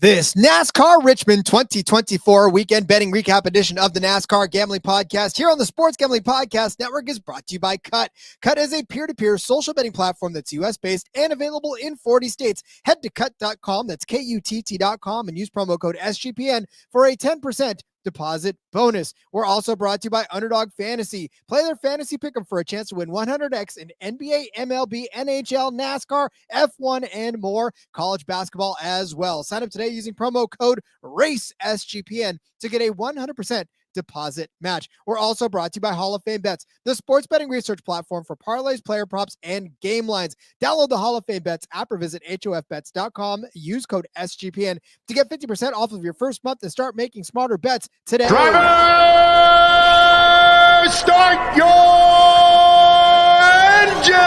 This NASCAR Richmond 2024 weekend betting recap edition of the NASCAR Gambling Podcast here on the Sports Gambling Podcast Network is brought to you by Cut. Cut is a peer-to-peer social betting platform that's U.S.-based and available in 40 states. Head to cut.com, that's KUTT.com, and use promo code SGPN for a 10% deposit bonus. We're also brought to you by Underdog Fantasy. Play their fantasy pick'em for a chance to win 100x in NBA, MLB, NHL, NASCAR, F1, and more. College basketball as well. Sign up today using promo code RACESGPN to get a 100% deposit match. We're also brought to you by Hall of Fame Bets, the sports betting research platform for parlays, player props, and game lines. Download the Hall of Fame Bets app or visit HOFBets.com. Use code SGPN to get 50% off of your first month and start making smarter bets today. Driver, start your engine!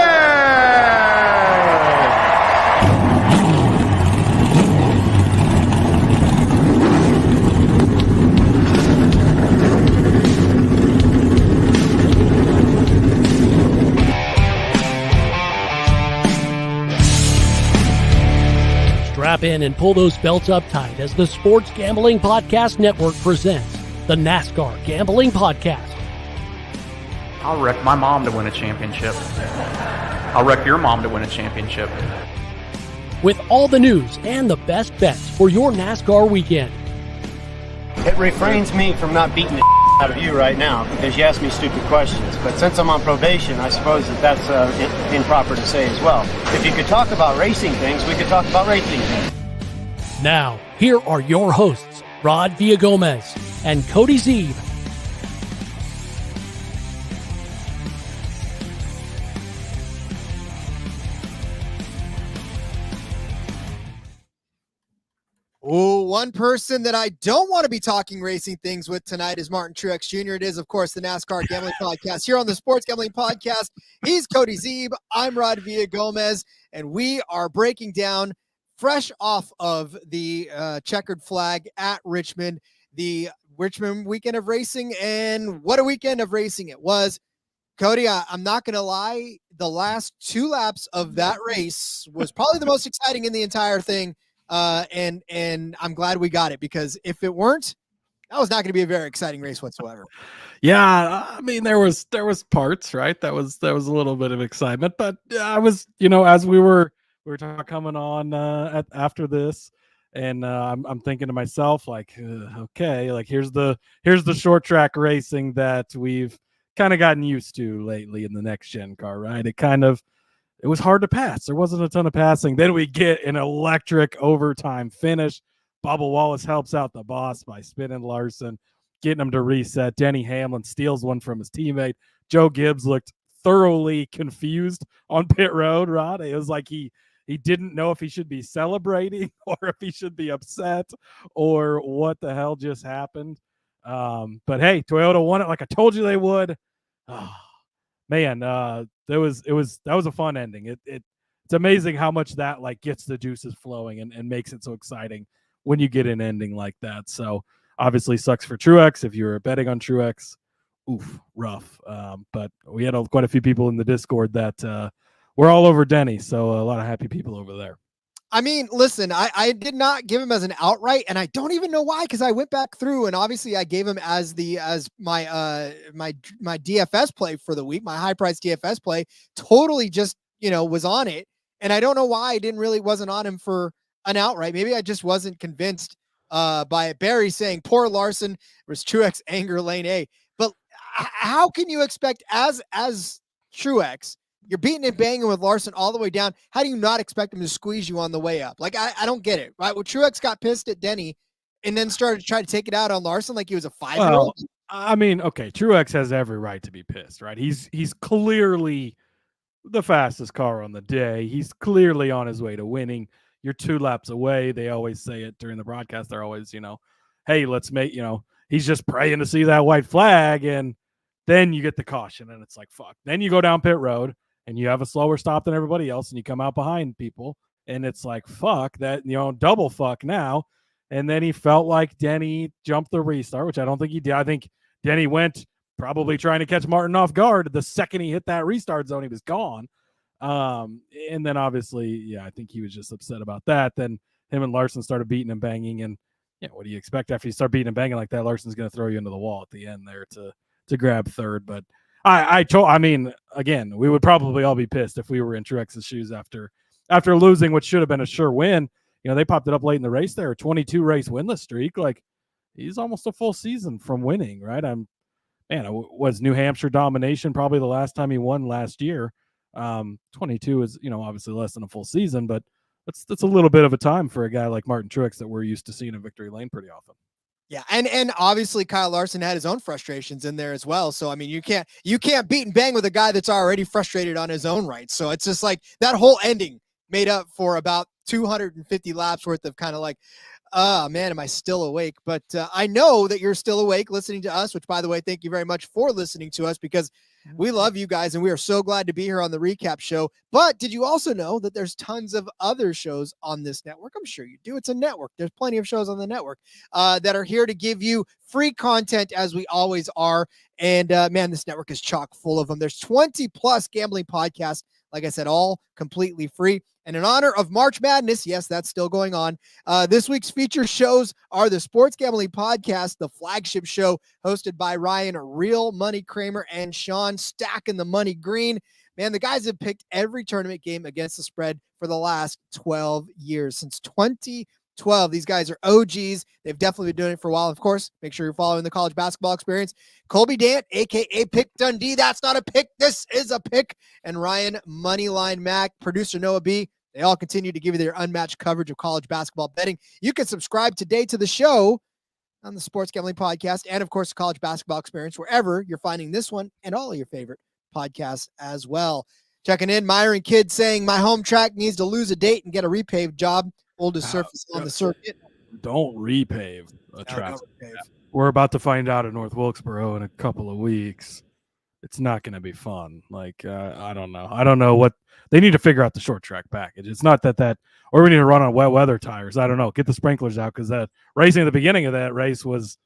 Strap in and pull those belts up tight as the Sports Gambling Podcast Network presents the NASCAR Gambling Podcast. I'll wreck my mom to win a championship. I'll wreck your mom to win a championship. With all the news and the best bets for your NASCAR weekend. It refrains me from not beating the out of you right now because you asked me stupid questions. But since I'm on probation, I suppose that's improper to say as well. If you could talk about racing things, we could talk about racing things. Now, here are your hosts, Rod Villagomez and Cody Zeeb. Oh, one person that I don't want to be talking racing things with tonight is Martin Truex Jr. It is, of course, the NASCAR Gambling Podcast here on the Sports Gambling Podcast. He's Cody Zeeb. I'm Rod Villagomez, and we are breaking down fresh off of the checkered flag at Richmond, the Richmond weekend of racing, and what a weekend of racing it was. Cody, I'm not going to lie. The last two laps of that race was probably the most exciting in the entire thing. And I'm glad we got it because if it weren't, that was not going to be a very exciting race whatsoever. Yeah, I mean there was parts, right? That was a little bit of excitement, but I was, as we were coming on after this, and I'm thinking to myself like, okay, like here's the short track racing that we've kind of gotten used to lately in the next gen car, right? It was hard to pass. There wasn't a ton of passing. Then we get an electric overtime finish. Bubba Wallace helps out the boss by spinning Larson, getting him to reset. Denny Hamlin steals one from his teammate. Joe Gibbs looked thoroughly confused on pit road, Rod. It was like he didn't know if he should be celebrating or if he should be upset or what the hell just happened. But hey, Toyota won it like I told you they would. Oh, man, that was a fun ending. It's amazing how much that like gets the juices flowing and makes it so exciting when you get an ending like that. So obviously sucks for Truex. If you're betting on Truex, oof, rough. But we had quite a few people in the Discord that were all over Denny. So a lot of happy people over there. I mean, listen, I did not give him as an outright, and I don't even know why, because I went back through and obviously I gave him as my my DFS play for the week, my high price DFS play. Totally just was on it, and I don't know why I wasn't on him for an outright. Maybe I just wasn't convinced by Barry saying poor Larson was Truex anger lane A. But how can you expect as Truex, you're beating and banging with Larson all the way down. How do you not expect him to squeeze you on the way up? Like, I don't get it, right? Well, Truex got pissed at Denny and then started to try to take it out on Larson like he was a 5-year-old. Well, I mean, okay, Truex has every right to be pissed, right? He's clearly the fastest car on the day. He's clearly on his way to winning. You're 2 laps away. They always say it during the broadcast. They're always, hey, let's make, he's just praying to see that white flag. And then you get the caution and it's like, fuck. Then you go down pit road and you have a slower stop than everybody else and you come out behind people. And it's like, fuck that, double fuck now. And then he felt like Denny jumped the restart, which I don't think he did. I think Denny went probably trying to catch Martin off guard. The second he hit that restart zone, he was gone. And then obviously, I think he was just upset about that. Then him and Larson started beating and banging. And what do you expect after you start beating and banging like that? Larson's going to throw you into the wall at the end there to grab third. But I mean, again, we would probably all be pissed if we were in Truex's shoes after losing what should have been a sure win. They popped it up late in the race there, 22 race winless streak. Like, he's almost a full season from winning, right? Was New Hampshire domination probably the last time he won last year. 22 is, obviously less than a full season, but that's a little bit of a time for a guy like Martin Truex that we're used to seeing in victory lane pretty often. Yeah, and obviously Kyle Larson had his own frustrations in there as well. So I mean, you can't beat and bang with a guy that's already frustrated on his own right. So it's just like that whole ending made up for about 250 laps worth of kind of like, man, am I still awake? But I know that you're still awake listening to us, which, by the way, thank you very much for listening to us because we love you guys and we are so glad to be here on the recap show. But did you also know that there's tons of other shows on this network? I'm sure you do. It's a network. There's plenty of shows on the network that are here to give you free content, as we always are. And man, this network is chock full of them. There's 20 plus gambling podcasts, like I said, all completely free. And in honor of March Madness, yes, that's still going on. This week's feature shows are the Sports Gambling Podcast, the flagship show hosted by Ryan Real Money Kramer and Sean Stacking the Money Green. Man, the guys have picked every tournament game against the spread for the last 12 years. Since 2012, these guys are OGs. They've definitely been doing it for a while. Of course, make sure you're following the college basketball experience. Colby Dant, a.k.a. Pick Dundee. That's not a pick. This is a pick. And Ryan Moneyline Mac, producer Noah B. They all continue to give you their unmatched coverage of college basketball betting. You can subscribe today to the show on the Sports Gambling Podcast and, of course, the College Basketball Experience, wherever you're finding this one and all of your favorite podcasts as well. Checking in, Myron Kidd saying, my home track needs to lose a date and get a repave job. Oldest surface on the circuit. Don't repave a track. We're about to find out at North Wilkesboro in a couple of weeks. It's not going to be fun. Like, I don't know. I don't know what they need to figure out the short track package. It's not that, or we need to run on wet weather tires. I don't know. Get the sprinklers out because that racing at the beginning of that race was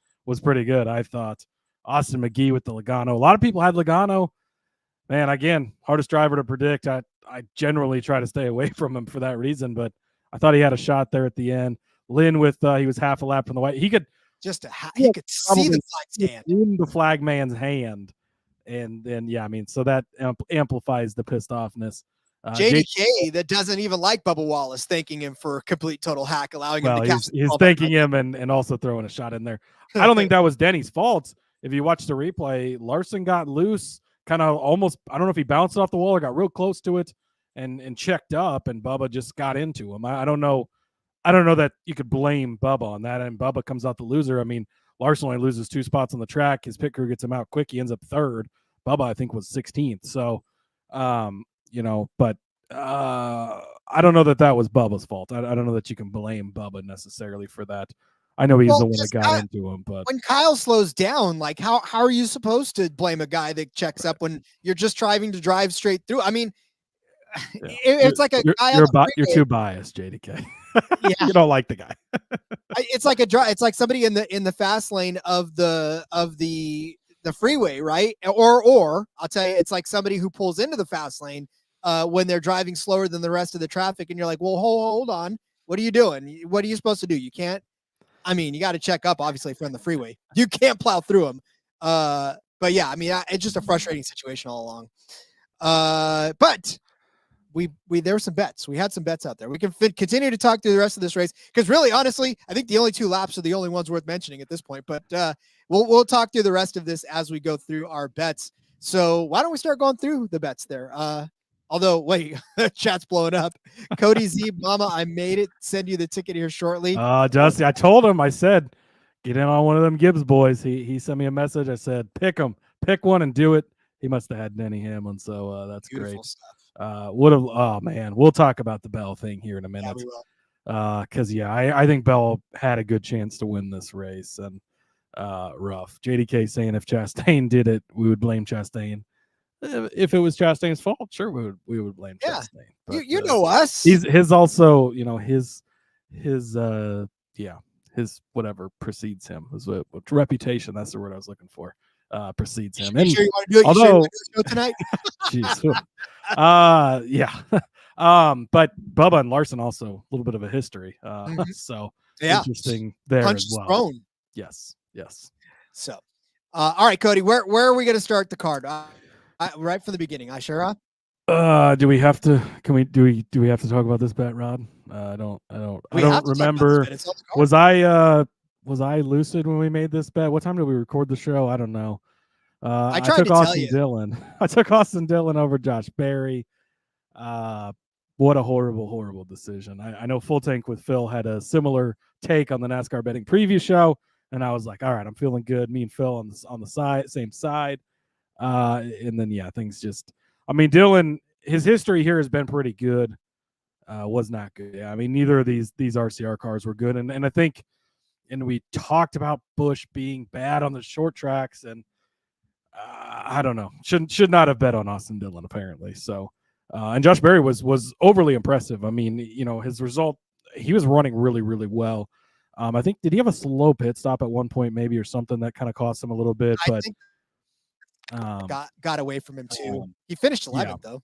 pretty good. I thought Austin McGee with the Logano. A lot of people had Logano. Man, again, hardest driver to predict. I generally try to stay away from him for that reason, but I thought he had a shot there at the end. Lynn with he was half a lap from the white. He could he could see the flag stand in the flag man's hand. And then, so that amplifies the pissed offness. JDK that doesn't even like Bubba Wallace thanking him for a complete total hack, allowing him to he's thanking him and also throwing a shot in there. I don't think that was Denny's fault. If you watch the replay, Larson got loose, kind of almost, I don't know if he bounced off the wall or got real close to it and checked up, and Bubba just got into him. I don't know that you could blame Bubba on that, and Bubba comes out the loser. I mean, Larson only loses 2 spots on the track. His pit crew gets him out quick. He ends up 3rd. Bubba, I think, was 16th. So, but I don't know that was Bubba's fault. I don't know that you can blame Bubba necessarily for that. I know he's the one that got into him, but when Kyle slows down, like how are you supposed to blame a guy that checks up when you're just trying to drive straight through? I mean, it's like a guy. You're too biased, JDK. Yeah. You don't like the guy. It's like it's like somebody in the fast lane of the freeway, right? Or I'll tell you, it's like somebody who pulls into the fast lane when they're driving slower than the rest of the traffic, and you're like, well, hold on, what are you doing? What are you supposed to do? You can't. I mean, you got to check up, obviously, from the freeway. You can't plow through them. But yeah, I mean, it's just a frustrating situation all along. But there were some bets. We had some bets out there. We can continue to talk through the rest of this race because really, honestly, I think the only 2 laps are the only ones worth mentioning at this point. But we'll talk through the rest of this as we go through our bets. So why don't we start going through the bets there? Although, wait, chat's blowing up. Cody Zeeb, mama, I made it. Send you the ticket here shortly. Justin, I told him, I said, get in on one of them Gibbs boys. He sent me a message. I said, pick one and do it. He must have had Denny Hamlin, so that's Beautiful great. stuff. Oh man, we'll talk about the Bell thing here in a minute. Yeah, we will. Because I think Bell had a good chance to win this race, and rough. JDK saying if Chastain did it, we would blame Chastain. If it was Chastain's fault, sure we would blame Chastain. But, you know us. His also, his whatever precedes him. His reputation, that's the word I was looking for. Precedes him. And sure you want to do it? Although, you sure you want to do the show tonight? yeah. But Bubba and Larson also a little bit of a history. So interesting there Punch as well. Thrown. Yes. So, all right, Cody, where are we going to start the card? Right from the beginning, Shara. Do we have to? Do we have to talk about this bet, Rod? I don't remember. Was I lucid when we made this bet? What time did we record the show? I don't know. I took Austin Dillon. I took Austin Dillon over Josh Berry. What a horrible decision. I know Full Tank with Phil had a similar take on the NASCAR betting preview show, and I was like, all right, I'm feeling good. Me and Phil on the same side. And then things just. I mean, Dillon, his history here has been pretty good. Was not good. Yeah, I mean, neither of these RCR cars were good, and I think, and we talked about Busch being bad on the short tracks, and I don't know, should not have bet on Austin Dillon apparently. So, and Josh Berry was overly impressive. I mean, his result, he was running really well. I think, did he have a slow pit stop at one point maybe or something that kind of cost him a little bit, but. Got away from him too. He finished 11th though.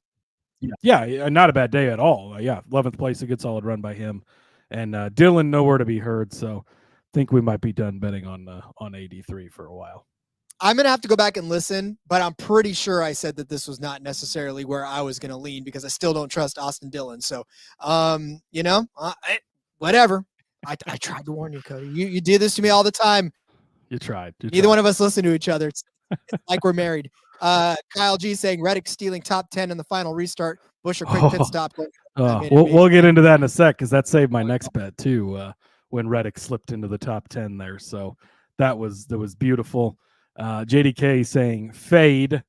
Yeah, not a bad day at all. 11th place, a good solid run by him, and Dillon nowhere to be heard. So, I think we might be done betting on 83 for a while. I'm gonna have to go back and listen, but I'm pretty sure I said that this was not necessarily where I was gonna lean because I still don't trust Austin Dillon. So, whatever. I tried to warn you, Cody. You do this to me all the time. You tried. Neither one of us listen to each other. It's like we're married. Kyle G saying Reddick stealing top 10 in the final restart. Busch or quick pit stop. We'll get into that in a sec because that saved my next bet too. When Reddick slipped into the top 10 there, so that was beautiful. JDK saying Fade,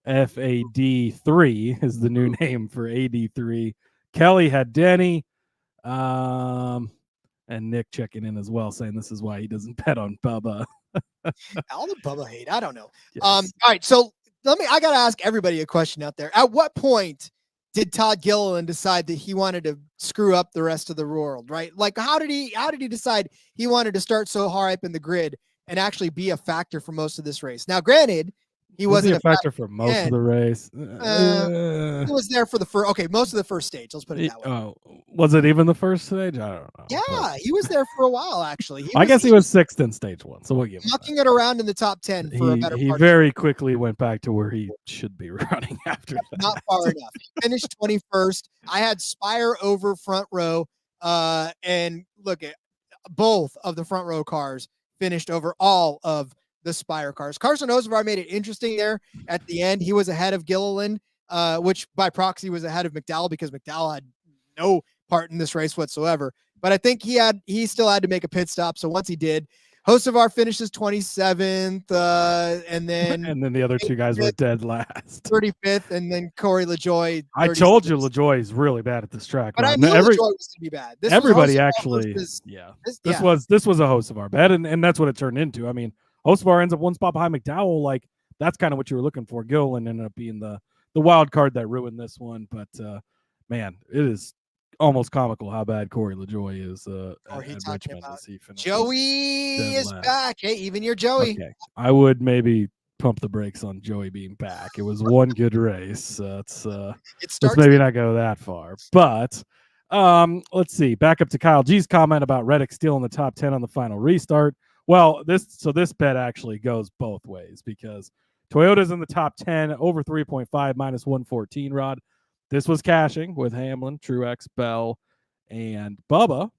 FAD3 is the new name for AD3. Kelly had Denny, and Nick checking in as well saying this is why he doesn't bet on Bubba. All the Bubba hate. I don't know. Yes. All right. So I got to ask everybody a question out there. At what point did Todd Gilliland decide that he wanted to screw up the rest of the world, right? Like, how did he decide he wanted to start so high up in the grid and actually be a factor for most of this race? Now, granted, he wasn't a factor for most of the race. He was there for the first. Okay, most of the first stage. Let's put it that way. Oh, was it even the first stage? I don't know. Yeah, he was there for a while actually. I guess he was sixth in stage one, so we'll give him mucking it around in the top 10 for a better. He very quickly went back to where he should be running after that. Not far enough. He finished 21st. I had Spire over front row, and look at both of the front row cars finished over all of the Spire cars. Carson Osevar made it interesting there at the end. He was ahead of Gilliland, which by proxy was ahead of McDowell because McDowell had no part in this race whatsoever. But I think he still had to make a pit stop. So once he did, Osevar finishes 27th, and then the other two guys were dead last. 35th, and then Corey LaJoy. I told you LaJoy is really bad at this track. But I knew LaJoy was going to be bad. Everybody actually, this was a Osevar bet, and that's what it turned into. I mean, Osevar ends up one spot behind McDowell. Like, that's kind of what you were looking for. Gilliland ended up being the wild card that ruined this one. But, man, it is almost comical how bad Corey LaJoy is at Richmond. Joey is back. Hey, even your Joey. Okay. I would maybe pump the brakes on Joey being back. It was one good race. Let's maybe not go that far. But let's see. Back up to Kyle G's comment about Reddick stealing the top 10 on the final restart. Well, this bet actually goes both ways because Toyota's in the top 10, over 3.5, minus 114, Rod. This was cashing with Hamlin, Truex, Bell, and Bubba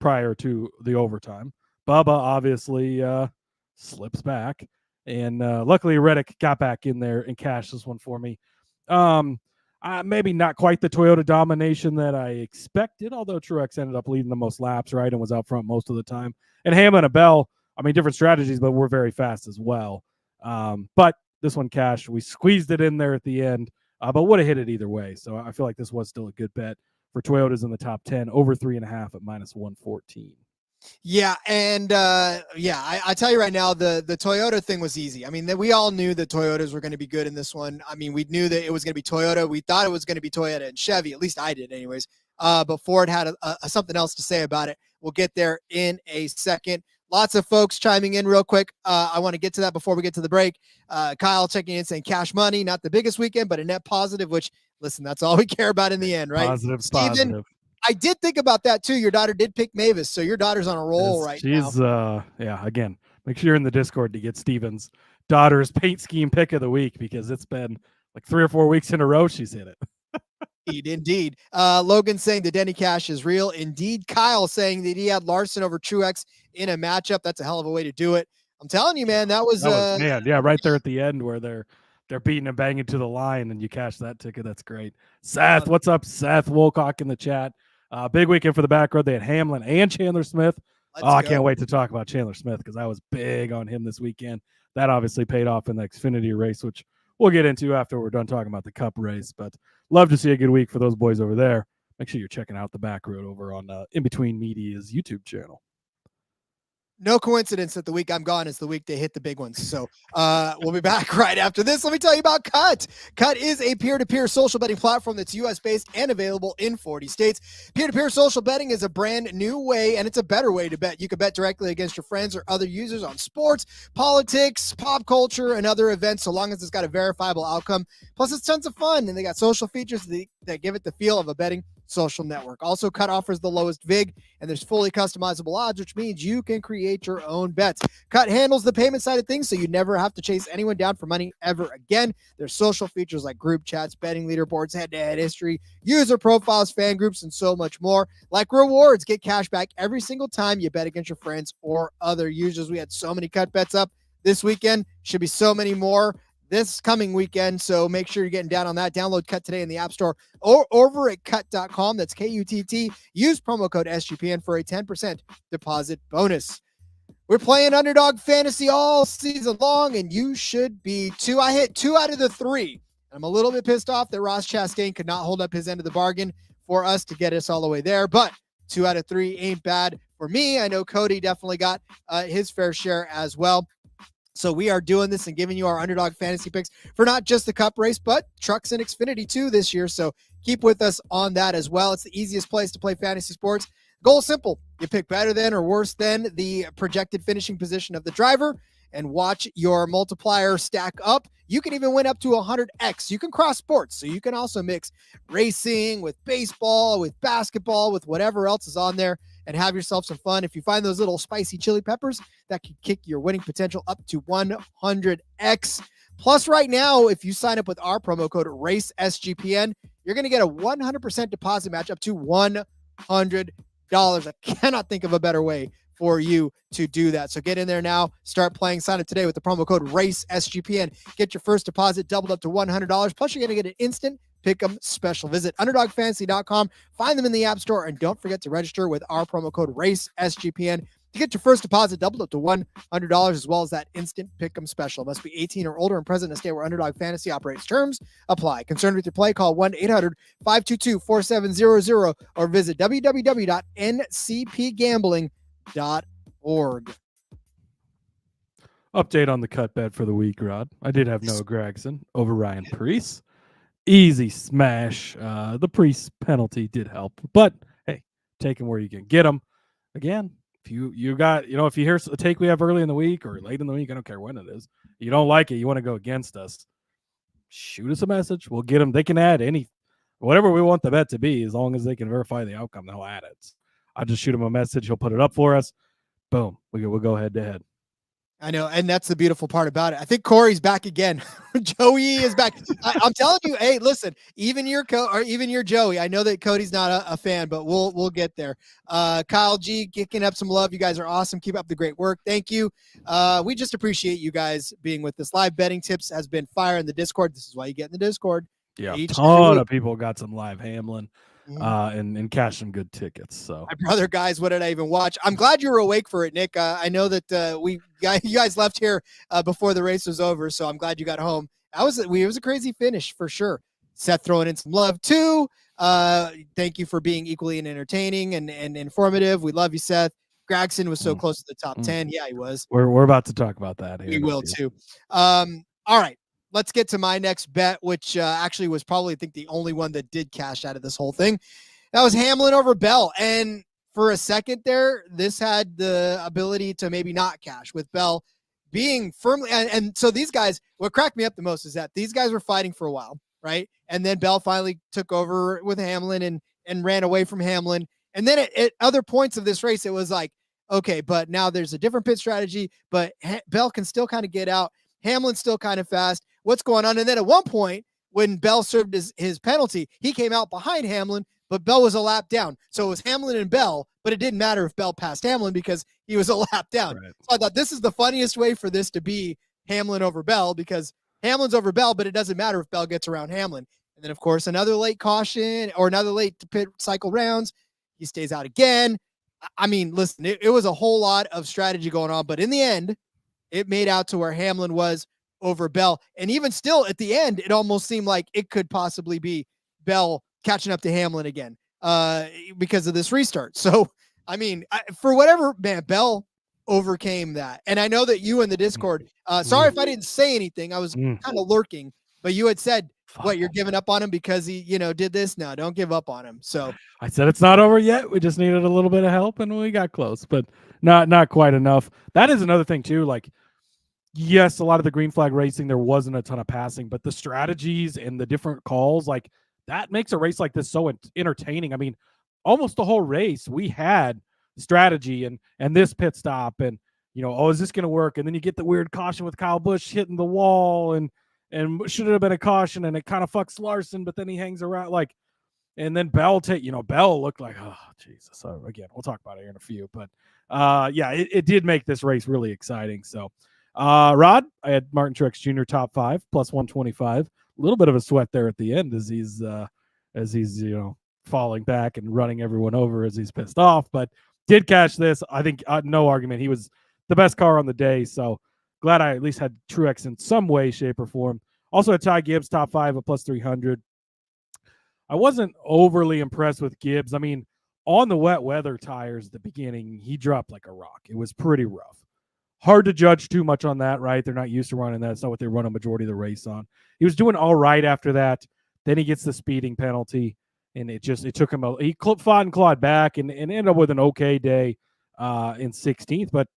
prior to the overtime. Bubba obviously slips back, And luckily, Reddick got back in there and cashed this one for me. Maybe not quite the Toyota domination that I expected, although Truex ended up leading the most laps, right, and was out front most of the time. And Hamlin and Bell, I mean, different strategies, but we're very fast as well. But this one cashed. We squeezed it in there at the end, but would have hit it either way. So I feel like this was still a good bet for Toyotas in the top 10, over 3.5 at -114. Yeah, and I tell you right now, the Toyota thing was easy. I mean, we all knew that Toyotas were going to be good in this one. I mean, we knew that it was going to be Toyota. We thought it was going to be Toyota and Chevy. At least I did, anyways. But Ford had something else to say about it. We'll get there in a second. Lots of folks chiming in real quick. I want to get to that before we get to the break. Kyle checking in saying cash money, not the biggest weekend, but a net positive, which, listen, that's all we care about in the end, right? Positive. I did think about that too. Your daughter did pick Mavis, so your daughter's on a roll now. She's again, make sure you're in the Discord to get Steven's daughter's paint scheme pick of the week, because it's been like 3 or 4 weeks in a row she's hit it. Indeed. Logan saying the Denny Cash is real. Indeed. Kyle saying that he had Larson over Truex in a matchup. That's a hell of a way to do it. I'm telling you, man, that was right there at the end where they're beating and banging to the line, and you cash that ticket. That's great. Seth, what's up? Seth Wolcock in the chat. Big weekend for the back road. They had Hamlin and Chandler Smith. I can't wait to talk about Chandler Smith, because I was big on him this weekend. That obviously paid off in the Xfinity race, which we'll get into after we're done talking about the Cup race. But love to see a good week for those boys over there. Make sure you're checking out the back road over on In Between Media's YouTube channel. No coincidence that the week I'm gone is the week they hit the big ones. So we'll be back right after this. Let me tell you about Cut. Cut is a peer-to-peer social betting platform that's U.S.-based and available in 40 states. Peer-to-peer social betting is a brand new way, and it's a better way to bet. You can bet directly against your friends or other users on sports, politics, pop culture, and other events, so long as it's got a verifiable outcome. Plus, it's tons of fun, and they got social features that give it the feel of a betting social network. Also, Cut offers the lowest VIG, and there's fully customizable odds, which means you can create your own bets. Cut handles the payment side of things, so you never have to chase anyone down for money ever again. There's social features like group chats, betting leaderboards, head-to-head history, user profiles, fan groups, and so much more. Like rewards, get cash back every single time you bet against your friends or other users. We had so many Cut bets up this weekend. Should be so many more this coming weekend, so make sure you're getting down on that. Download Cut today in the App Store or over at cut.com. That's KUTT. Use promo code SGPN for a 10% deposit bonus. We're playing Underdog Fantasy all season long, and you should be too. I hit 2 out of the 3. I'm a little bit pissed off that Ross Chastain could not hold up his end of the bargain for us to get us all the way there, but 2 out of 3 ain't bad for me. I know Cody definitely got his fair share as well. So we are doing this and giving you our Underdog Fantasy picks for not just the Cup race, but Trucks and Xfinity too this year. So keep with us on that as well. It's the easiest place to play fantasy sports. Goal simple. You pick better than or worse than the projected finishing position of the driver and watch your multiplier stack up. You can even win up to 100x. You can cross sports. So you can also mix racing with baseball, with basketball, with whatever else is on there, and have yourself some fun. If you find those little spicy chili peppers, that can kick your winning potential up to 100x. Plus, right now, if you sign up with our promo code RACESGPN, you're going to get a 100% deposit match up to $100. I cannot think of a better way for you to do that. So get in there now. Start playing. Sign up today with the promo code RACESGPN. Get your first deposit doubled up to $100. Plus, you're going to get an instant Pick'em special. Visit UnderdogFantasy.com. Find them in the App Store, and don't forget to register with our promo code RACESGPN to get your first deposit doubled up to $100, as well as that instant Pick'em special. Must be 18 or older and present in a state where Underdog Fantasy operates. Terms apply. Concerned with your play? Call 1-800-522-4700 or visit www.ncpgambling.org. Update on the cut bet for the week, Rod. I did have Noah Gragson over Ryan Preece. Easy smash. The Preece penalty did help, but hey, take him where you can get him. Again, if you got, if you hear a take we have early in the week or late in the week, I don't care when it is, you don't like it, you want to go against us, shoot us a message. We'll get them. They can add whatever we want the bet to be, as long as they can verify the outcome, they'll add it. I'll just shoot him a message. He'll put it up for us. Boom. We'll go head to head. I know, and that's the beautiful part about it. I think Corey's back again. Joey is back. I'm telling you, hey, listen, even your Joey. I know that Cody's not a fan, but we'll get there. Kyle G kicking up some love. You guys are awesome. Keep up the great work. Thank you. We just appreciate you guys being with us. Live betting tips has been fire in the Discord. This is why you get in the Discord. Yeah, a ton of people got some live Hamlin. And cash some good tickets. So my brother, guys, what did I even watch? I'm glad you were awake for it, Nick. I know that you guys left here before the race was over, so I'm glad you got home. It was a crazy finish for sure. Seth throwing in some love too. Thank you for being equally entertaining and informative. We love you, Seth. Gragson was so close to the top 10. Yeah, he was. We're about to talk about that here. We will too. All right. Let's get to my next bet, which actually was probably, I think, the only one that did cash out of this whole thing. That was Hamlin over Bell. And for a second there, this had the ability to maybe not cash with Bell being firmly. And so these guys, what cracked me up the most is that these guys were fighting for a while, right? And then Bell finally took over with Hamlin and ran away from Hamlin. And then at other points of this race, it was like, okay, but now there's a different pit strategy, but Bell can still kind of get out. Hamlin's still kind of fast. What's going on? And then at one point, when Bell served his penalty, he came out behind Hamlin, but Bell was a lap down. So it was Hamlin and Bell, but it didn't matter if Bell passed Hamlin because he was a lap down. Right. So I thought this is the funniest way for this to be Hamlin over Bell, because Hamlin's over Bell, but it doesn't matter if Bell gets around Hamlin. And then, of course, another late caution or another late pit cycle rounds. He stays out again. I mean, listen, it was a whole lot of strategy going on, but in the end, it made out to where Hamlin was over Bell. And even still at the end, it almost seemed like it could possibly be Bell catching up to Hamlin again because of this restart. So, I mean, for whatever, man, Bell overcame that. And I know that you in the Discord, sorry if I didn't say anything. I was kind of lurking, but you had said, what, you're giving up on him because he, did this? No, don't give up on him. So I said it's not over yet. We just needed a little bit of help and we got close, but not quite enough. That is another thing too. Like, yes, a lot of the green flag racing, there wasn't a ton of passing, but the strategies and the different calls, like that makes a race like this so entertaining. I mean, almost the whole race, we had strategy and this pit stop and, is this going to work? And then you get the weird caution with Kyle Busch hitting the wall and should have been a caution and it kind of fucks Larson, but then he hangs around like, and then Bell Bell looked like, oh, Jesus. So again, we'll talk about it here in a few, but yeah, it did make this race really exciting. So, Rod, I had Martin Truex Jr. top 5 plus 125. A little bit of a sweat there at the end as he's falling back and running everyone over as he's pissed off, but did catch this. I think no argument. He was the best car on the day. So glad I at least had Truex in some way, shape, or form. Also had Ty Gibbs top 5 at plus 300. I wasn't overly impressed with Gibbs. I mean, on the wet weather tires at the beginning, he dropped like a rock. It was pretty rough. Hard to judge too much on that, right? They're not used to running that. It's not what they run a majority of the race on. He was doing all right after that. Then he gets the speeding penalty, and it took him he fought and clawed back and ended up with an okay day in 16th. But,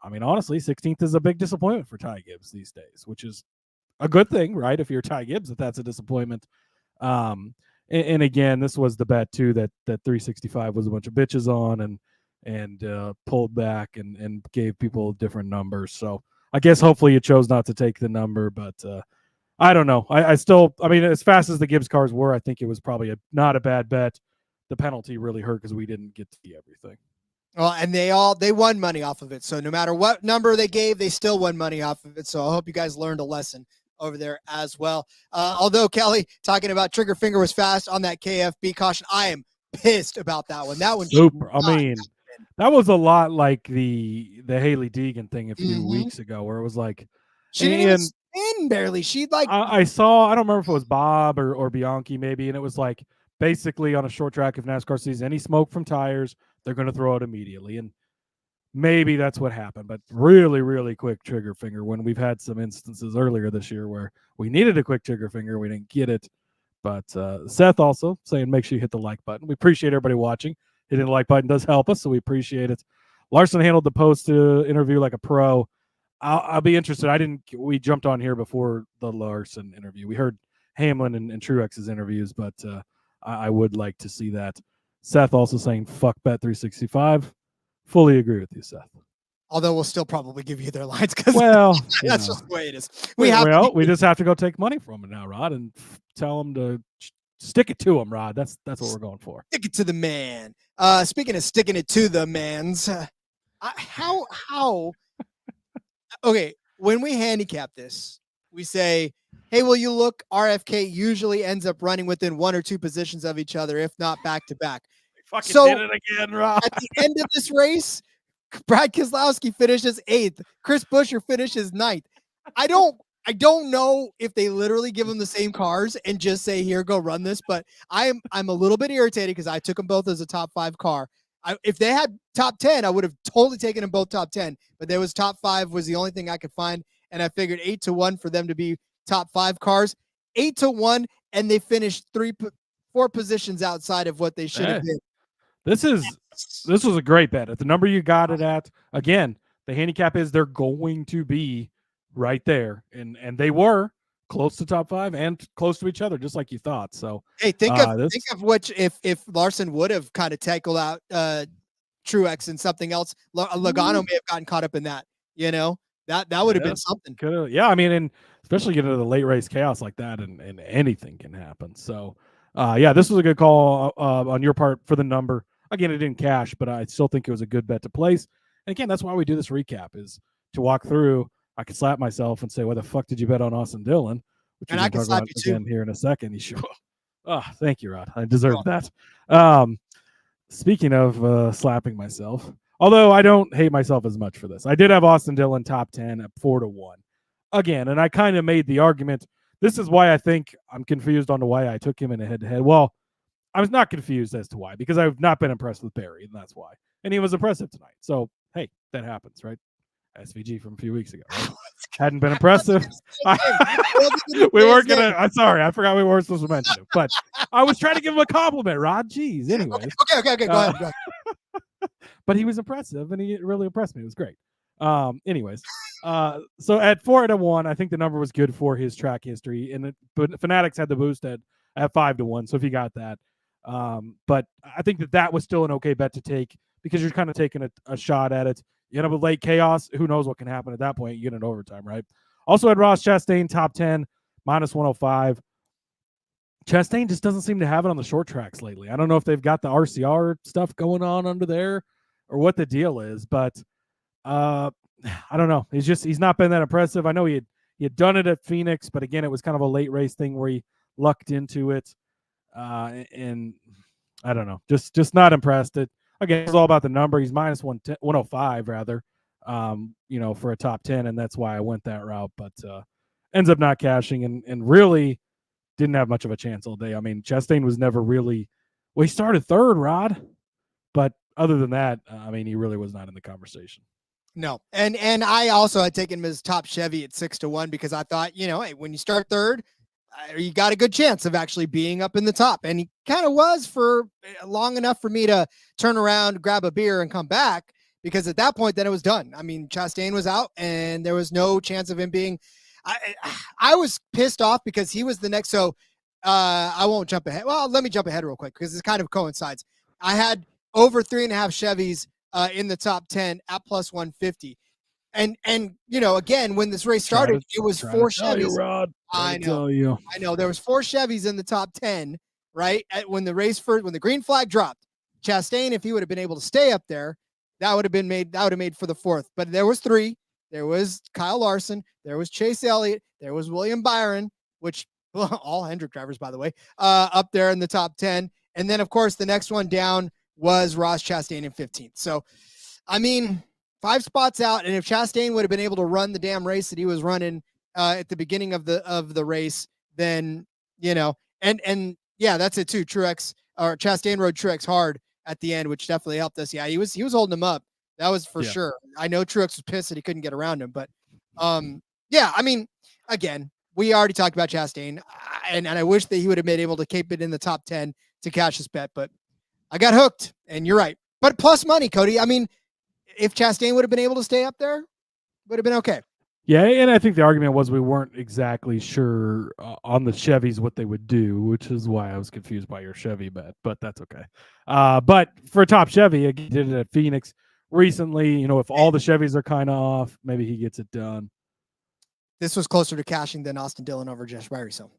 I mean, honestly, 16th is a big disappointment for Ty Gibbs these days, which is a good thing, right? If you're Ty Gibbs, if that's a disappointment. And again, this was the bet, too, that 365 was a bunch of bitches on and pulled back and gave people different numbers. So I guess hopefully you chose not to take the number, but I don't know. I mean, as fast as the Gibbs cars were, I think it was probably not a bad bet. The penalty really hurt because we didn't get to see everything. Well, and they won money off of it. So no matter what number they gave, they still won money off of it. So I hope you guys learned a lesson over there as well. Although Kelly talking about trigger finger was fast on that KFB caution, I am pissed about that one. That one super. I mean, that was a lot like the Haley Deegan thing a few weeks ago, where it was like she didn't even spin barely. She like I saw. I don't remember if it was Bob or Bianchi maybe, and it was like basically on a short track, if NASCAR sees any smoke from tires, they're going to throw it immediately, and maybe that's what happened. But really, really quick trigger finger. When we've had some instances earlier this year where we needed a quick trigger finger, we didn't get it. But Seth also saying make sure you hit the like button. We appreciate everybody watching. Hitting the like button does help us, so we appreciate it. Larson handled the post interview like a pro. I'll be interested. We jumped on here before the Larson interview. We heard Hamlin and Truex's interviews, but I would like to see that. Seth also saying fuck bet 365. Fully agree with you, Seth. Although we'll still probably give you their lines because that's just the way it is. We just have to go take money from them now, Rod, and tell them to stick it to them, Rod. That's what we're going for. Stick it to the man. Speaking of sticking it to the mans, how okay, when we handicap this, we say, hey, will you look, RFK usually ends up running within 1 or 2 positions of each other, if not back to back. So did it again, Rod. At the end of this race, Brad Keselowski finishes 8th. Chris Buescher finishes 9th. I don't know if they literally give them the same cars and just say, here, go run this. But I'm a little bit irritated because I took them both as a top 5 car. If they had top 10, I would have totally taken them both top 10. But there was top 5 was the only thing I could find. And I figured 8-1 for them to be top 5 cars. 8-1, and they finished 4 positions outside of what they should have been. This was a great bet. At the number you got it at, again, the handicap is they're going to be right there. And they were close to top 5 and close to each other, just like you thought. So hey, think of which if Larson would have kind of tackled out Truex and something else, Logano may have gotten caught up in that, that would have been something. Yeah. I mean, and especially get into the late race chaos like that, and anything can happen. So this was a good call on your part for the number. Again, it didn't cash, but I still think it was a good bet to place. And again, that's why we do this recap, is to walk through. I could slap myself and say, "Why the fuck did you bet on Austin Dillon?" Which and I can slap you too here in a second. You sure? Oh, thank you, Rod. I deserve that. Speaking of slapping myself, although I don't hate myself as much for this, I did have Austin Dillon top 10 at 4-1 again, and I kind of made the argument. This is why I think I'm confused on why I took him in a head-to-head. Well, I was not confused as to why, because I've not been impressed with Barry, and that's why. And he was impressive tonight. So, hey, that happens, right? SVG from a few weeks ago. Right? Hadn't been impressive. We weren't going to – I'm sorry. I forgot we weren't supposed to mention it. But I was trying to give him a compliment, Rod. Jeez. Anyways. Okay. Go ahead. But he was impressive, and he really impressed me. It was great. Anyways. So at 4-1, I think the number was good for his track history. But Fanatics had the boost at 5-1. So if you got that. But I think that was still an okay bet to take, because you're kind of taking a shot at it. You end up with late chaos. Who knows what can happen at that point? You get an overtime, right? Also had Ross Chastain top 10, -105. Chastain just doesn't seem to have it on the short tracks lately. I don't know if they've got the RCR stuff going on under there or what the deal is, but I don't know. He's not been that impressive. I know he had done it at Phoenix, but again, it was kind of a late race thing where he lucked into it. And I don't know, just not impressed. Again, it's all about the number. He's -105 rather, for a top 10, and that's why I went that route. But ends up not cashing, and really didn't have much of a chance all day. I mean, Chastain was never really. Well, he started 3rd, Rod, but other than that, he really was not in the conversation. No, and I also had taken him as top Chevy at 6-1 because I thought, hey, when you start 3rd. You got a good chance of actually being up in the top. And he kind of was for long enough for me to turn around, grab a beer, and come back, because at that point, then it was done. I mean, Chastain was out, and there was no chance of him being I was pissed off because he was the next. So I won't jump ahead. Well, let me jump ahead real quick because this kind of coincides. I had over 3.5 Chevys in the top 10 at +150. And again, when this race started, it was 4 Chevys. I know there was 4 Chevys in the top 10, right? When the green flag dropped, Chastain, if he would have been able to stay up there, that would have made for the 4th. But there was 3. There was Kyle Larson. There was Chase Elliott. There was William Byron, which all Hendrick drivers, by the way, up there in the top 10. And then, of course, the next one down was Ross Chastain in 15th. So, 5 spots out, and if Chastain would have been able to run the damn race that he was running at the beginning of the race, then and that's it too. Chastain rode Truex hard at the end, which definitely helped us. Yeah, he was holding him up. That was for sure. I know Truex was pissed that he couldn't get around him, but again, we already talked about Chastain, and I wish that he would have been able to keep it in the top 10 to cash his bet, but I got hooked, and you're right. But plus money, Cody. If Chastain would have been able to stay up there, would have been okay. Yeah, and I think the argument was we weren't exactly sure on the Chevys what they would do, which is why I was confused by your Chevy bet, but that's okay. But for a top Chevy, again, did it at Phoenix, recently, if all the Chevys are kind of off, maybe he gets it done. This was closer to cashing than Austin Dillon over Josh Berry. So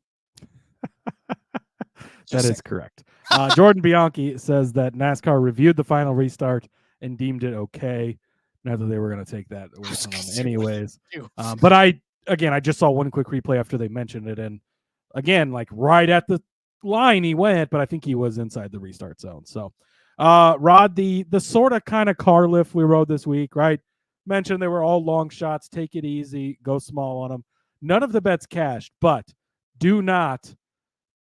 that is correct. Jordan Bianchi says that NASCAR reviewed the final restart and deemed it okay. Not that they were going to take that away from him anyways. But I just saw one quick replay after they mentioned it. And again, like right at the line he went, but I think he was inside the restart zone. So, Rod, the sort of kind of car lift we rode this week, right? Mentioned they were all long shots. Take it easy. Go small on them. None of the bets cashed, but do not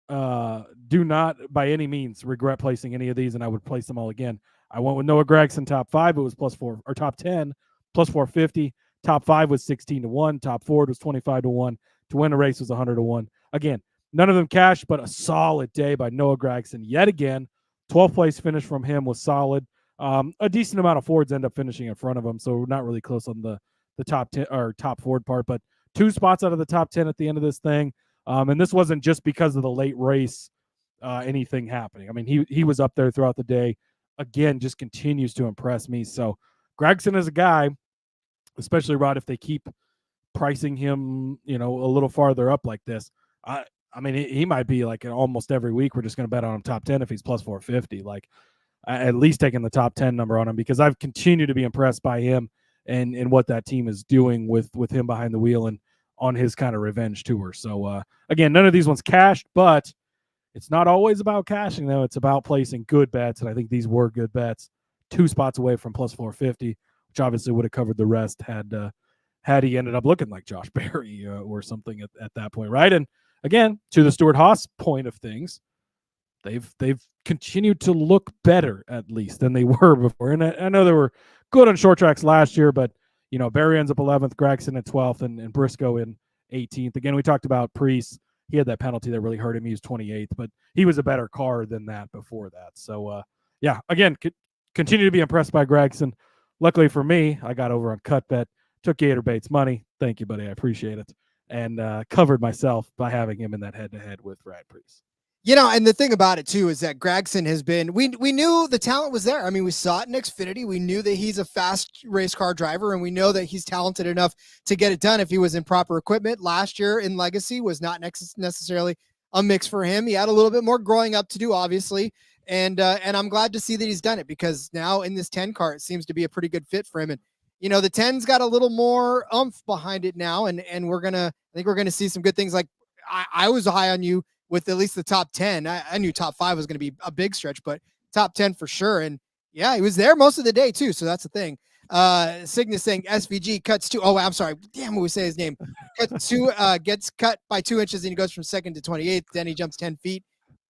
by any means regret placing any of these, and I would place them all again. I went with Noah Gragson top 5. It was +4, or top 10 +450. Top 5 was 16-1. Top 4 was 25-1. To win a race was 100-1. Again, none of them cashed, but a solid day by Noah Gragson yet again. 12th place finish from him was solid. A decent amount of Fords end up finishing in front of him, so we're not really close on the top 10 or top Ford part, but 2 spots out of the top 10 at the end of this thing. And this wasn't just because of the late race, anything happening. I mean, he was up there throughout the day. Again, just continues to impress me. So Gragson is a guy, especially Rod, if they keep pricing him, a little farther up like this. I mean, he might be like almost every week we're just going to bet on him top 10 if he's +450. Like at least taking the top 10 number on him, because I've continued to be impressed by him and what that team is doing with him behind the wheel and on his kind of revenge tour. So again, none of these ones cashed, but it's not always about cashing though. It's about placing good bets. And I think these were good bets. 2 spots away from +450, which obviously would have covered the rest had he ended up looking like Josh Berry or something at that point. Right. And again, to the Stewart-Haas point of things, they've continued to look better at least than they were before. And I know they were good on short tracks last year, but Berry ends up 11th, Gragson at 12th, and Briscoe in 18th. Again, we talked about Priest. He had that penalty that really hurt him. He was 28th, but he was a better car than that before that. So, yeah, again, continue to be impressed by Gragson. Luckily for me, I got over on Cut Bet, took Gator Bates money. Thank you, buddy. I appreciate it. And covered myself by having him in that head-to-head with Brad Priest. And the thing about it, too, is that Gragson has been, we knew the talent was there. I mean, we saw it in Xfinity. We knew that he's a fast race car driver, and we know that he's talented enough to get it done if he was in proper equipment. Last year in Legacy was not necessarily a mix for him. He had a little bit more growing up to do, obviously. And I'm glad to see that he's done it, because now in this 10 car, it seems to be a pretty good fit for him. And, the 10's got a little more oomph behind it now. And I think we're going to see some good things. Like I was high on you with at least the top 10. I knew top 5 was going to be a big stretch, but top 10 for sure. And yeah, he was there most of the day too. So that's the thing. Cygnus saying SVG cuts 2. Oh, I'm sorry. Damn, we say his name. Cuts 2, gets cut by 2 inches, and he goes from 2nd to 28th. Then he jumps 10 feet.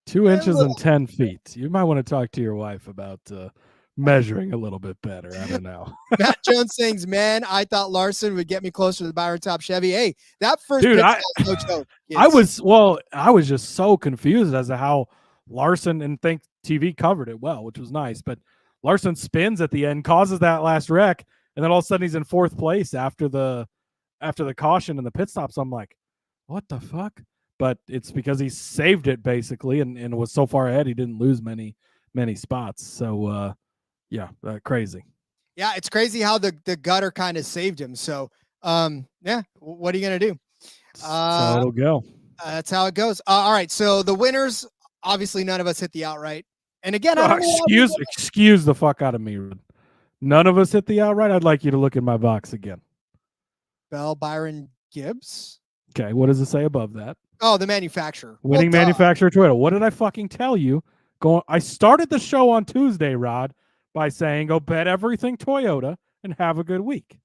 2 inches and 10 feet. You might want to talk to your wife about measuring a little bit better. I don't know. Matt Jones sings, man, I thought Larson would get me closer to the Byron Top Chevy. Hey, that first dude, no joke. I was just so confused as to how Larson, and Think TV covered it well, which was nice, but Larson spins at the end, causes that last wreck, and then all of a sudden he's in 4th place after the caution and the pit stops. I'm like, what the fuck? But it's because he saved it basically and was so far ahead he didn't lose many spots. So yeah, crazy. Yeah, it's crazy how the gutter kind of saved him. So yeah, what are you gonna do? So it'll go. That's how it goes. All right, so the winners, obviously none of us hit the outright. And again, excuse the fuck out of me. None of us hit the outright. I'd like you to look in my box again. Bell, Byron, Gibbs. Okay, what does it say above that? Oh, the manufacturer. Winning manufacturer Toyota. What did I fucking tell you? I started the show on Tuesday, Rod, by saying go bet everything Toyota and have a good week.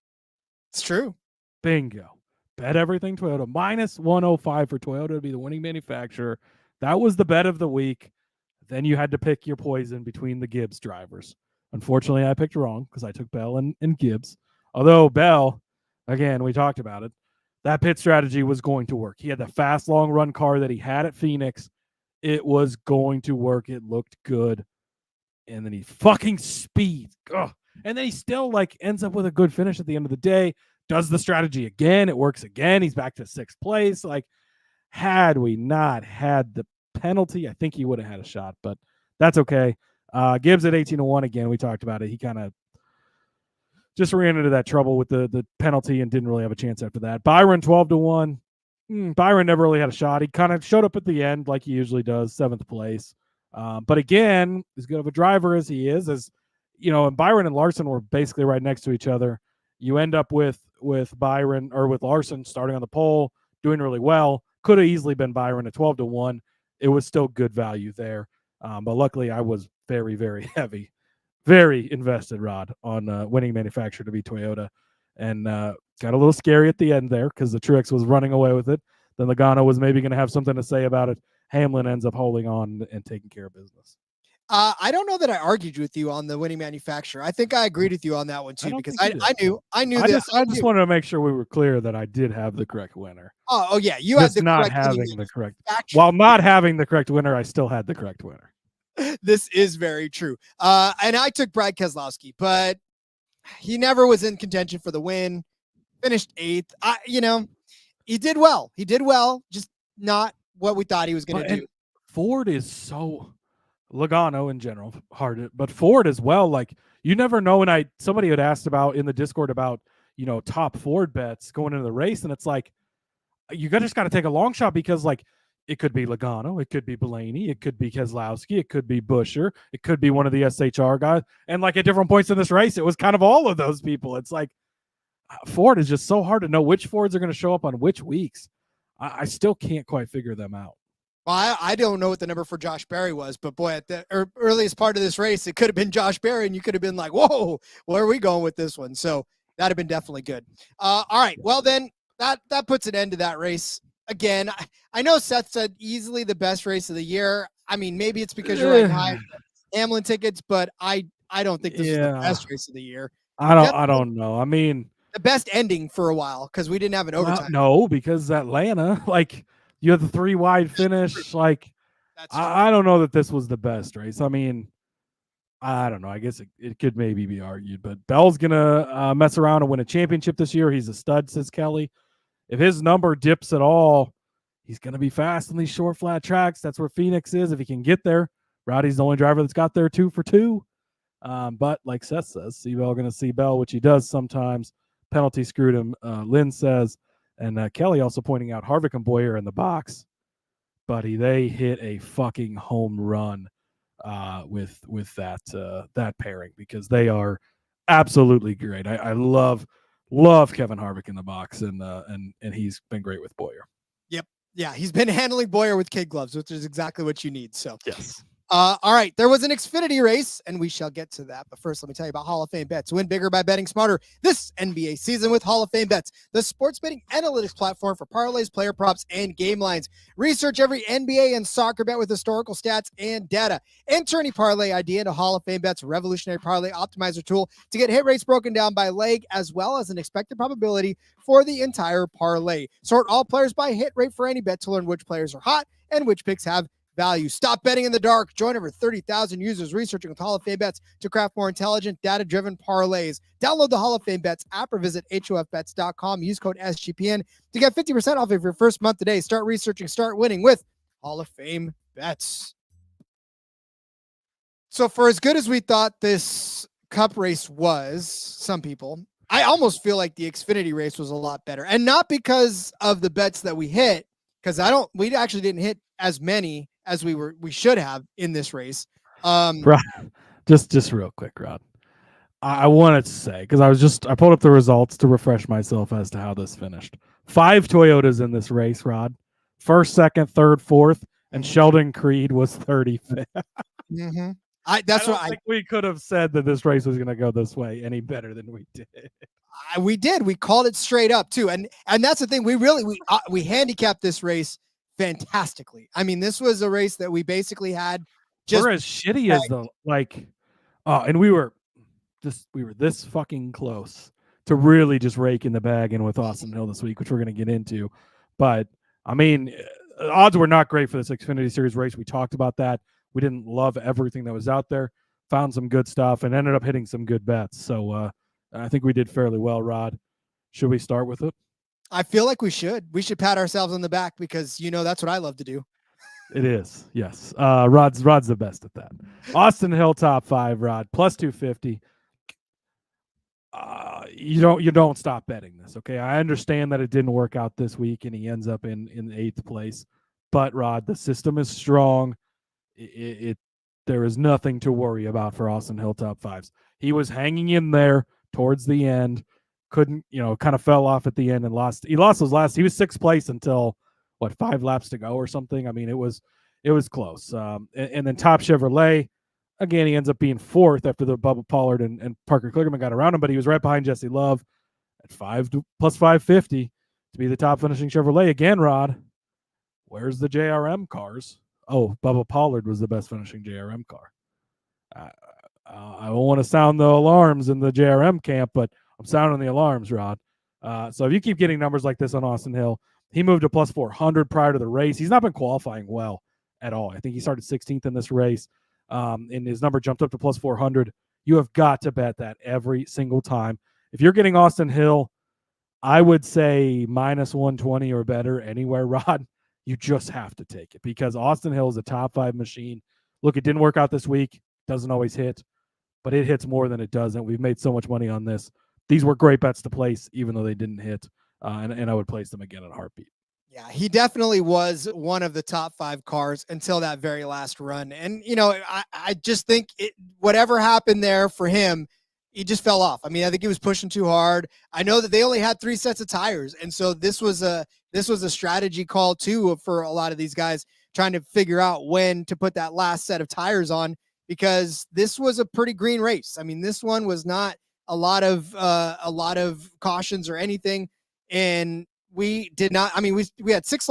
It's true. Bingo. Bet everything Toyota. -105 for Toyota to be the winning manufacturer. That was the bet of the week. Then you had to pick your poison between the Gibbs drivers. Unfortunately, I picked wrong because I took Bell and Gibbs. Although Bell, again, we talked about it, that pit strategy was going to work. He had the fast, long-run car that he had at Phoenix. It was going to work. It looked good. And then he fucking speeds. Ugh. And then he still ends up with a good finish at the end of the day. Does the strategy again. It works again. He's back to 6th place. Had we not had the penalty, I think he would have had a shot, but that's okay. Gibbs at 18-1 again. We talked about it. He kind of just ran into that trouble with the penalty and didn't really have a chance after that. Byron 12-1. Byron never really had a shot. He kind of showed up at the end like he usually does, 7th place. But again, as good of a driver as he is, as you know, and Byron and Larson were basically right next to each other. You end up with Byron or with Larson starting on the pole, doing really well. Could have easily been Byron at 12-1. It was still good value there. But luckily I was very, very heavy, very invested, Rod, on winning manufacturer to be Toyota. And got a little scary at the end there because the Truex was running away with it. Then Logano was maybe going to have something to say about it. Hamlin ends up holding on and taking care of business. I don't know that I argued with you on the winning manufacturer. I think I agreed with you on that one too, because I knew I just wanted to make sure we were clear that I did have the correct winner. Oh yeah, you had the not correct having the correct. While not having the correct winner, I still had the correct winner. This is very true. And I took Brad Keselowski, but he never was in contention for the win. Finished 8th. He did well. He did well, just not what we thought he was going to do. Ford is so Logano in general hard, but Ford as well. Like you never know. And somebody had asked about in the Discord about top Ford bets going into the race, and it's like you just got to take a long shot because like it could be Logano, it could be Blaney, it could be Keselowski, it could be Buescher, it could be one of the SHR guys. And like at different points in this race, it was kind of all of those people. It's like Ford is just so hard to know which Fords are going to show up on which weeks. I still can't quite figure them out. Well, I don't know what the number for Josh Berry was, but boy, at the earliest part of this race, it could have been Josh Berry, and you could have been like, whoa, where are we going with this one? So that'd have been definitely good. All right, well then, that puts an end to that race. Again, I know Seth said easily the best race of the year. I mean, maybe it's because you're riding high Hamlin tickets, but I don't think this is the best race of the year. I don't know. I mean, the best ending for a while because we didn't have an overtime. No, because Atlanta, like you had the 3 wide finish. Like I don't know that this was the best race. I mean, I don't know. I guess it could maybe be argued, but Bell's gonna mess around and win a championship this year. He's a stud, says Kelly. If his number dips at all, he's gonna be fast on these short flat tracks. That's where Phoenix is. If he can get there, Rowdy's the only driver that's got there 2 for 2. But like Seth says, Seabell gonna see Bell, which he does sometimes. Penalty screwed him, Lynn says. And Kelly also pointing out Harvick and Boyer in the box. Buddy, they hit a fucking home run with that pairing because they are absolutely great. I love Kevin Harvick in the box, and he's been great with Boyer. Yep. Yeah, he's been handling Boyer with kid gloves, which is exactly what you need. So yes. All right, there was an Xfinity race, and we shall get to that. But first, let me tell you about Hall of Fame Bets. Win bigger by betting smarter this NBA season with Hall of Fame Bets, the sports betting analytics platform for parlays, player props, and game lines. Research every NBA and soccer bet with historical stats and data. Enter any parlay idea into Hall of Fame Bets' revolutionary parlay optimizer tool to get hit rates broken down by leg as well as an expected probability for the entire parlay. Sort all players by hit rate for any bet to learn which players are hot and which picks have value. Stop betting in the dark. Join over 30,000 users researching with Hall of Fame Bets to craft more intelligent, data-driven parlays. Download the Hall of Fame Bets app or visit hofbets.com. Use code SGPN to get 50% off of your first month today. Start researching, start winning with Hall of Fame Bets. So for as good as we thought this Cup race was, some people, I almost feel like the Xfinity race was a lot better. And not because of the bets that we hit, because we actually didn't hit as many as we should have in this race. Rod, just real quick, Rod. I wanted to say, because I pulled up the results to refresh myself as to how this finished. 5 Toyotas in this race, Rod. First, second, third, fourth, and Sheldon Creed was 35th. Mm-hmm. I think we could have said that this race was going to go this way any better than we did. We did. We called it straight up too, and that's the thing. We handicapped this race fantastically. I mean, this was a race that we basically had. We're as shitty as and we were this fucking close to really just raking the bag in with Austin Hill this week, which we're going to get into. But I mean, odds were not great for this Xfinity Series race. We talked about that. We didn't love everything that was out there. Found some good stuff and ended up hitting some good bets. So I think we did fairly well, Rod. Should we start with it? I feel like we should. We should pat ourselves on the back because that's what I love to do. It is, yes. Rod's the best at that. Austin Hill top 5, Rod, plus 250. you don't stop betting this. Okay. I understand that it didn't work out this week and he ends up in 8th place, but Rod, the system is strong. There is nothing to worry about for Austin Hill top fives. He was hanging in there towards the end, couldn't, kind of fell off at the end and lost. He lost his last. He was 6th place until 5 laps to go or something. I mean, it was close. And then Top Chevrolet, again, he ends up being 4th after the Bubba Pollard and Parker Kligerman got around him, but he was right behind Jesse Love at plus 550 to be the top finishing Chevrolet again. Rod, where's the JRM cars? Oh, Bubba Pollard was the best finishing JRM car. I don't want to sound the alarms in the JRM camp, but I'm sounding the alarms, Rod. So if you keep getting numbers like this on Austin Hill, he moved to plus 400 prior to the race. He's not been qualifying well at all. I think he started 16th in this race, and his number jumped up to plus 400. You have got to bet that every single time. If you're getting Austin Hill, I would say minus 120 or better anywhere, Rod. You just have to take it because Austin Hill is a top 5 machine. Look, it didn't work out this week. Doesn't always hit, but it hits more than it doesn't. We've made so much money on this. These were great bets to place, even though they didn't hit, and I would place them again in a heartbeat. Yeah, he definitely was one of the top 5 cars until that very last run. And, I just think whatever happened there for him, he just fell off. I mean, I think he was pushing too hard. I know that they only had 3 sets of tires. And so this was a strategy call too for a lot of these guys trying to figure out when to put that last set of tires on, because this was a pretty green race. I mean, this one was not a lot of cautions or anything. And we did not, I mean, we had 6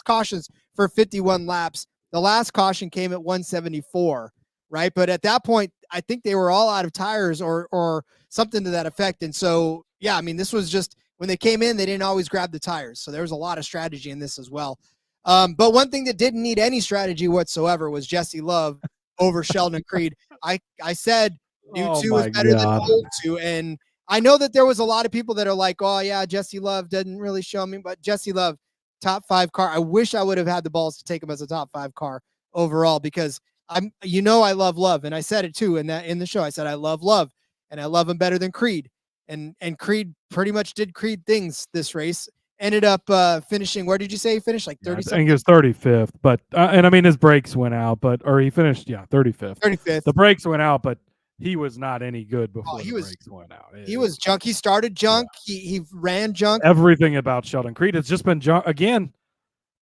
cautions for 51 laps. The last caution came at 174, right? But at that point, I think they were all out of tires or something to that effect. And so, yeah, I mean, this was just when they came in, they didn't always grab the tires. So there was a lot of strategy in this as well. But one thing that didn't need any strategy whatsoever was Jesse Love over Sheldon Creed. I said new 2 was better than old 2. And I know that there was a lot of people that are like, oh yeah, Jesse Love didn't really show me, but Jesse Love, top 5 car. I wish I would have had the balls to take him as a top 5 car overall, because I love Love. And I said it too in the show. I said, I love Love and I love him better than Creed. And Creed pretty much did Creed things this race. Ended up finishing, where did you say he finished? Like 30? I think he was 35th, but and I mean his brakes went out, or he finished 35th. 35th. The brakes went out, but he was not any good before the brakes went out. He was junk. He started junk. Yeah. He ran junk. Everything about Sheldon Creed, it's just been junk. Again,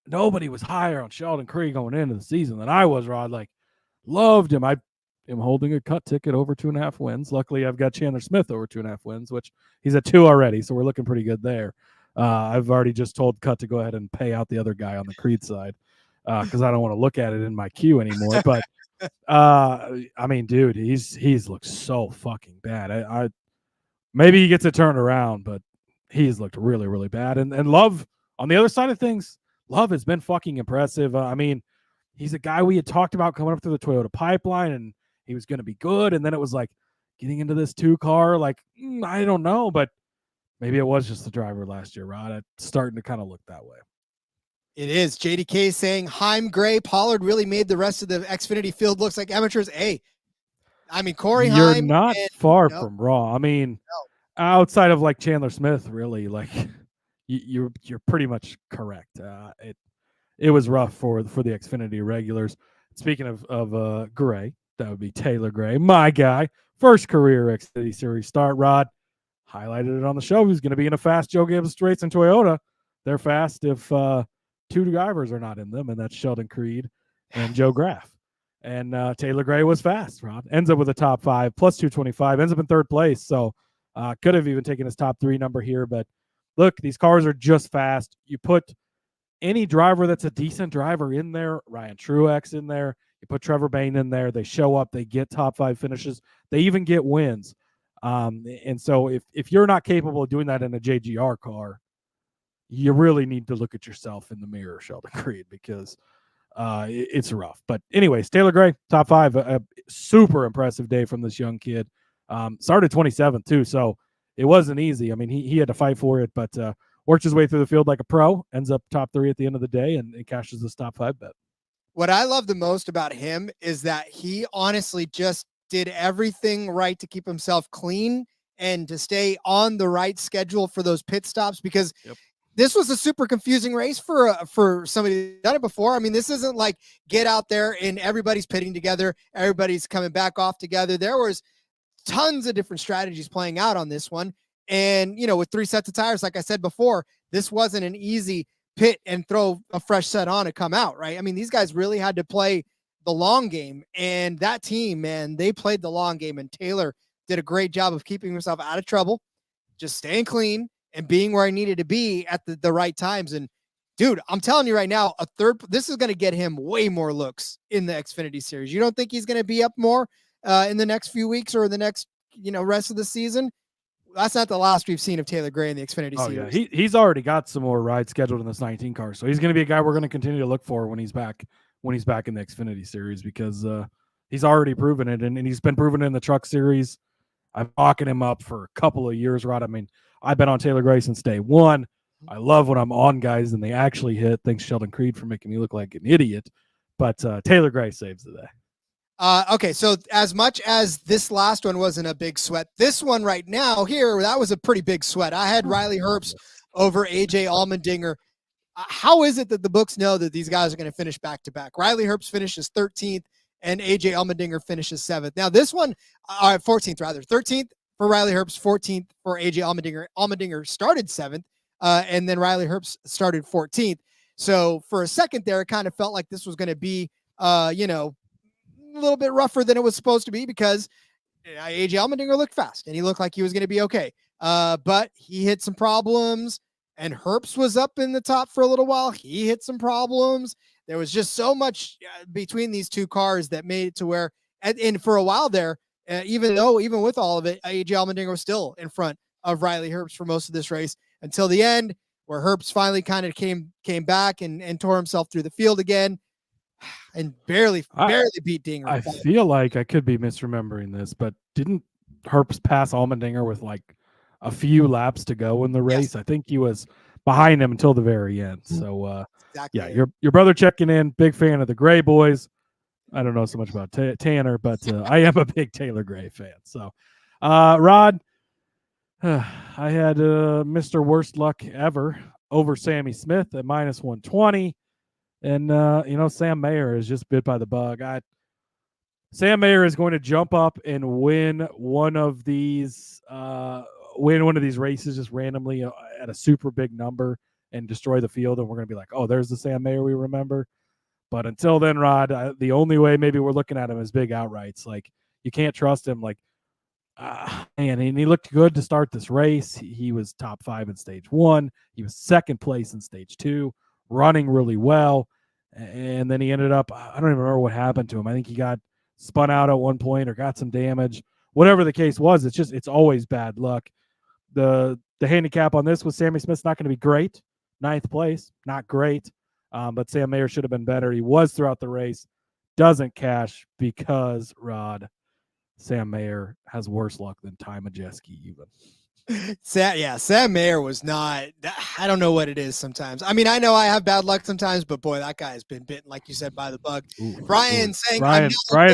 nobody was higher on Sheldon Creed going into the season than I was, Rod. Like, loved him. I am holding a cut ticket over 2.5 wins. Luckily, I've got Chandler Smith over 2.5 wins, which he's at 2 already, so we're looking pretty good there. I've already just told Cut to go ahead and pay out the other guy on the Creed side because I don't want to look at it in my queue anymore. But I mean, dude, he's looked so fucking bad. I maybe he gets it turned around, but he's looked really, really bad. And Love, on the other side of things, Love has been fucking impressive. I mean, he's a guy we had talked about coming up through the Toyota pipeline, and he was going to be good. And then it was like getting into this 2 car, like, I don't know, but maybe it was just the driver last year, Rod. It's starting to kind of look that way. It is. JDK saying Heim, Gray, Pollard really made the rest of the Xfinity field looks like amateurs. Hey, I mean, Corey You're Heim. not far from wrong. I mean, outside of like Chandler Smith, really, like you're pretty much correct. It was rough for the Xfinity regulars. Speaking of Gray, that would be Taylor Gray, my guy. First career Xfinity Series start, Rod. Highlighted it on the show. He's going to be in a fast Joe Gibbs race in Toyota. They're fast if 2 drivers are not in them, and that's Sheldon Creed and Joe Graff. And Taylor Gray was fast, Rod. Ends up with a top 5, plus 225, ends up in 3rd place. So could have even taken his top 3 number here. But look, these cars are just fast. You put any driver that's a decent driver in there, Ryan Truex in there, you put Trevor Bayne in there, they show up, they get top 5 finishes, they even get wins. And so if you're not capable of doing that in a JGR car, you really need to look at yourself in the mirror, Sheldon Creed, because it's rough. But anyways, Taylor Gray, top 5, a super impressive day from this young kid. Started 27th too, so it wasn't easy. I mean, he had to fight for it, but worked his way through the field like a pro, ends up top 3 at the end of the day, and cashes this top 5 bet. What I love the most about him is that he honestly just did everything right to keep himself clean and to stay on the right schedule for those pit stops, because Yep. this was a super confusing race for somebody who's done it before. I mean, this isn't like get out there and everybody's pitting together, everybody's coming back off together. There was tons of different strategies playing out on this one. And, with 3 sets of tires, like I said before, this wasn't an easy pit and throw a fresh set on and come out, right? I mean, these guys really had to play the long game, and that team, man, they played the long game, and Taylor did a great job of keeping himself out of trouble, just staying clean and being where I needed to be at the right times. And dude, I'm telling you right now, this is going to get him way more looks in the Xfinity Series. You don't think he's going to be up more in the next few weeks or the next, rest of the season? That's not the last we've seen of Taylor Gray in the Xfinity Series. Yeah. He's already got some more rides scheduled in this 19 car. So he's going to be a guy we're going to continue to look for when he's back in the Xfinity Series, because he's already proven it, and he's been proven it in the Truck Series. I've talking him up for a couple of years, Rod. I mean, I've been on Taylor Gray since day one. I love when I'm on guys and they actually hit. Thanks, Sheldon Creed, for making me look like an idiot. But Taylor Gray saves the day. Okay, so as much as this last one wasn't a big sweat, this one right now here, that was a pretty big sweat. I had Riley Herbst over AJ Allmendinger. How is it that the books know that these guys are going to finish back-to-back? Riley Herbst finishes 13th, and AJ Allmendinger finishes 7th. Now, this one, 14th rather. 13th for Riley Herbst, 14th for AJ Allmendinger. Allmendinger started 7th, and then Riley Herbst started 14th. So for a second there, it kind of felt like this was going to be, a little bit rougher than it was supposed to be, because AJ Allmendinger looked fast, and he looked like he was going to be okay. But he hit some problems. And Herbst was up in the top for a little while. He hit some problems. There was just so much between these two cars that made it to where, and for a while there, even with all of it, AJ Allmendinger was still in front of Riley Herbst for most of this race until the end, where Herbst finally kind of came back and tore himself through the field again, and barely beat Dinger. I feel like I could be misremembering this, but didn't Herbst pass Allmendinger with like a few laps to go in the race? Yes. I think he was behind him until the very end. So, exactly. Yeah, your brother checking in. Big fan of the Gray boys. I don't know so much about Tanner, but I am a big Taylor Gray fan. So, Rod, I had Mr. Worst Luck Ever over Sammy Smith at -120. And, Sam Mayer is just bit by the bug. Sam Mayer is going to jump up and win one of these races just randomly at a super big number and destroy the field, and we're going to be like, oh, there's the Sam Mayer we remember. But until then, Rod, the only way maybe we're looking at him is big outrights. Like, you can't trust him. Like, and he looked good to start this race. He was top 5 in stage 1. He was second place in stage 2, running really well. And then he ended up, I don't even remember what happened to him. I think he got spun out at one point or got some damage. Whatever the case was, it's always bad luck. The handicap on this was Sammy Smith's not going to be great. 9th place, not great. But Sam Mayer should have been better. He was throughout the race. Doesn't cash because, Rod, Sam Mayer has worse luck than Ty Majeski even. Sam Mayer was not, I don't know what it is sometimes. I mean, I know I have bad luck sometimes, but boy, that guy has been bitten, like you said, by the bug. Brian saying, Brian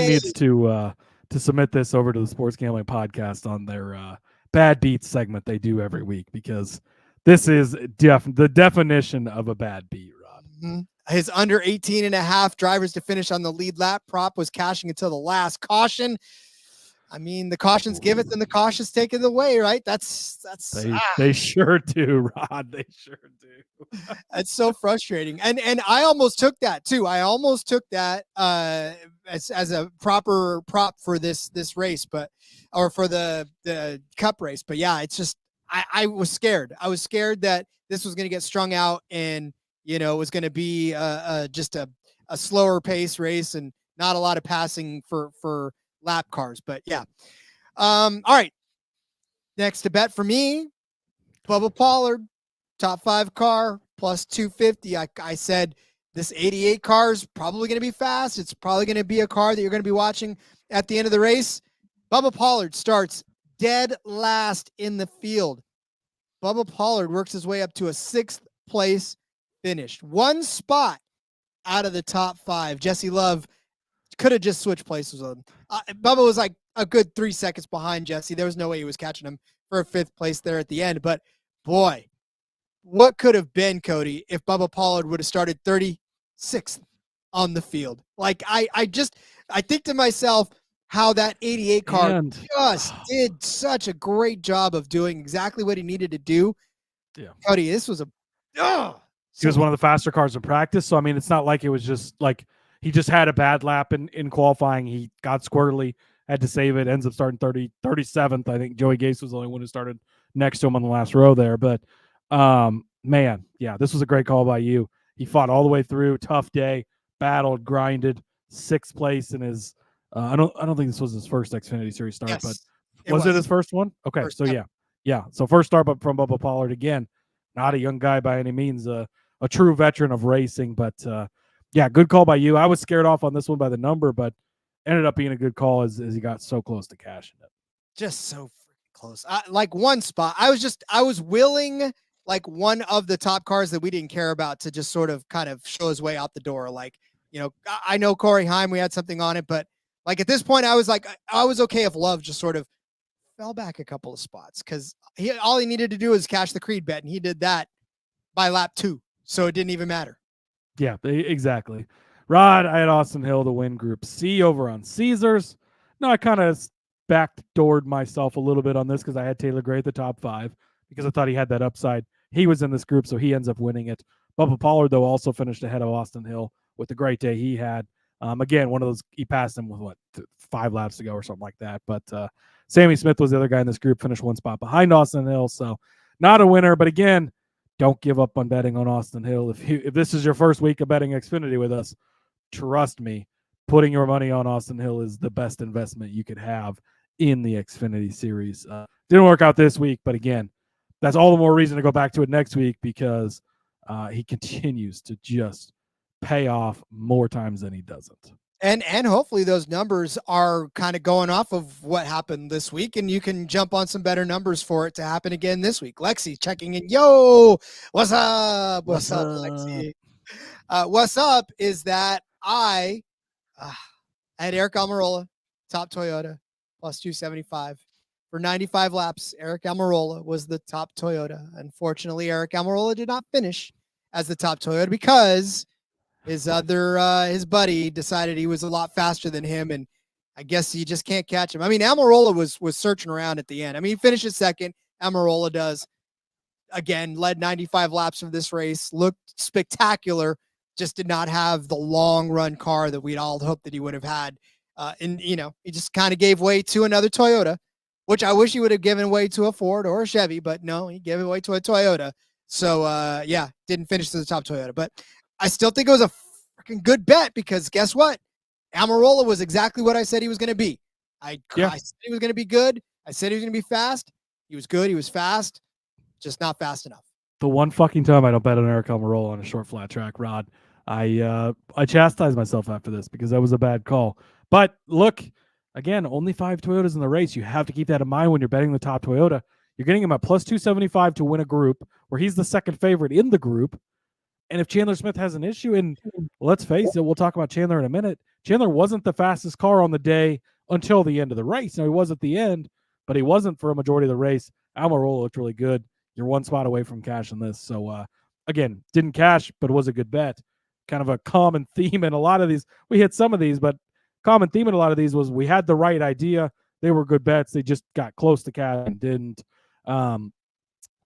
needs to submit this over to the Sports Gambling Podcast on their bad beats segment they do every week, because this is the definition of a bad beat, Rod. Mm-hmm. His under 18.5 drivers to finish on the lead lap prop was cashing until the last caution. I mean, the cautions give it, and the cautions take it away, right? They sure do, Rod. They sure do. That's so frustrating. And I almost took that too. I almost took that as a proper prop for this race, or for the Cup race. But yeah, it's just I was scared. I was scared that this was going to get strung out, and it was going to be just a slower pace race and not a lot of passing for lap cars. But yeah. All right. Next to bet for me, Bubba Pollard, top 5 car, plus 250. I said this 88 car is probably going to be fast. It's probably going to be a car that you're going to be watching at the end of the race. Bubba Pollard starts dead last in the field. Bubba Pollard works his way up to a 6th place finish. 1 spot out of the top 5. Jesse Love could have just switched places with him. Bubba was like a good 3 seconds behind Jesse. There was no way he was catching him for a 5th place there at the end. But boy, what could have been, Cody, if Bubba Pollard would have started 36th on the field? Like I think to myself how that 88 car just did such a great job of doing exactly what he needed to do. Yeah, Cody, this was he was one of the faster cars in practice. So, I mean, it's not like it was just like he just had a bad lap in qualifying. He got squirrely, had to save it, ends up starting 37th. I think Joey Gase was the only one who started next to him on the last row there. But, man, yeah, this was a great call by you. He fought all the way through, tough day, battled, grinded, 6th place in his I don't think this was his first Xfinity Series start, yes, but was it his first one? Okay, first so yeah. So first start from Bubba Pollard again. Not a young guy by any means, a true veteran of racing, but yeah, good call by you. I was scared off on this one by the number, but ended up being a good call as he got so close to cashing it. Just so freaking close. Like one spot, I was willing like one of the top cars that we didn't care about to just sort of kind of show his way out the door. Like, you know, I know Corey Heim, we had something on it, but like at this point, I was okay if Love just sort of fell back a couple of spots because all he needed to do was cash the Creed bet, and he did that by lap 2, so it didn't even matter. Yeah, exactly. Rod, I had Austin Hill to win Group C over on Caesars. No, I kind of backdoored myself a little bit on this because I had Taylor Gray at the top 5 because I thought he had that upside. He was in this group, so he ends up winning it. Bubba Pollard, though, also finished ahead of Austin Hill with the great day he had. Again, one of those, he passed him with 5 laps to go or something like that. But Sammy Smith was the other guy in this group, finished 1 spot behind Austin Hill. So not a winner, but again, don't give up on betting on Austin Hill. If this is your first week of betting Xfinity with us, trust me, putting your money on Austin Hill is the best investment you could have in the Xfinity Series. Didn't work out this week, but again, that's all the more reason to go back to it next week because he continues to just pay off more times than he doesn't. And hopefully those numbers are kind of going off of what happened this week, and you can jump on some better numbers for it to happen again this week. Lexi checking in. Yo, what's up? What's up, Lexi? What's up is that I had Eric Almirola, top Toyota, plus 275. For 95 laps, Eric Almirola was the top Toyota. Unfortunately, Eric Almirola did not finish as the top Toyota because his buddy decided he was a lot faster than him, and I guess you just can't catch him. I mean, Almirola was searching around at the end. I mean, he finishes second. Almirola does. Again, led 95 laps of this race, looked spectacular, just did not have the long run car that we'd all hoped that he would have had. And, you know, he just kind of gave way to another Toyota, which I wish he would have given way to a Ford or a Chevy, but no, he gave it away to a Toyota. So, yeah, didn't finish to the top Toyota, but I still think it was a freaking good bet because guess what? Almirola was exactly what I said he was going to be. I said he was going to be good. I said he was going to be fast. He was good. He was fast, just not fast enough. The one fucking time I don't bet on Eric Almirola on a short flat track, Rod, I chastised myself after this because that was a bad call. But look, again, only 5 Toyotas in the race. You have to keep that in mind when you're betting the top Toyota. You're getting him at plus 275 to win a group where he's the second favorite in the group. And if Chandler Smith has an issue, and let's face it, we'll talk about Chandler in a minute. Chandler wasn't the fastest car on the day until the end of the race. Now, he was at the end, but he wasn't for a majority of the race. Almirola looked really good. You're 1 spot away from cashing this. So, again, didn't cash, but it was a good bet. Kind of a common theme in a lot of these. We hit some of these, but common theme in a lot of these was we had the right idea. They were good bets. They just got close to cash and didn't.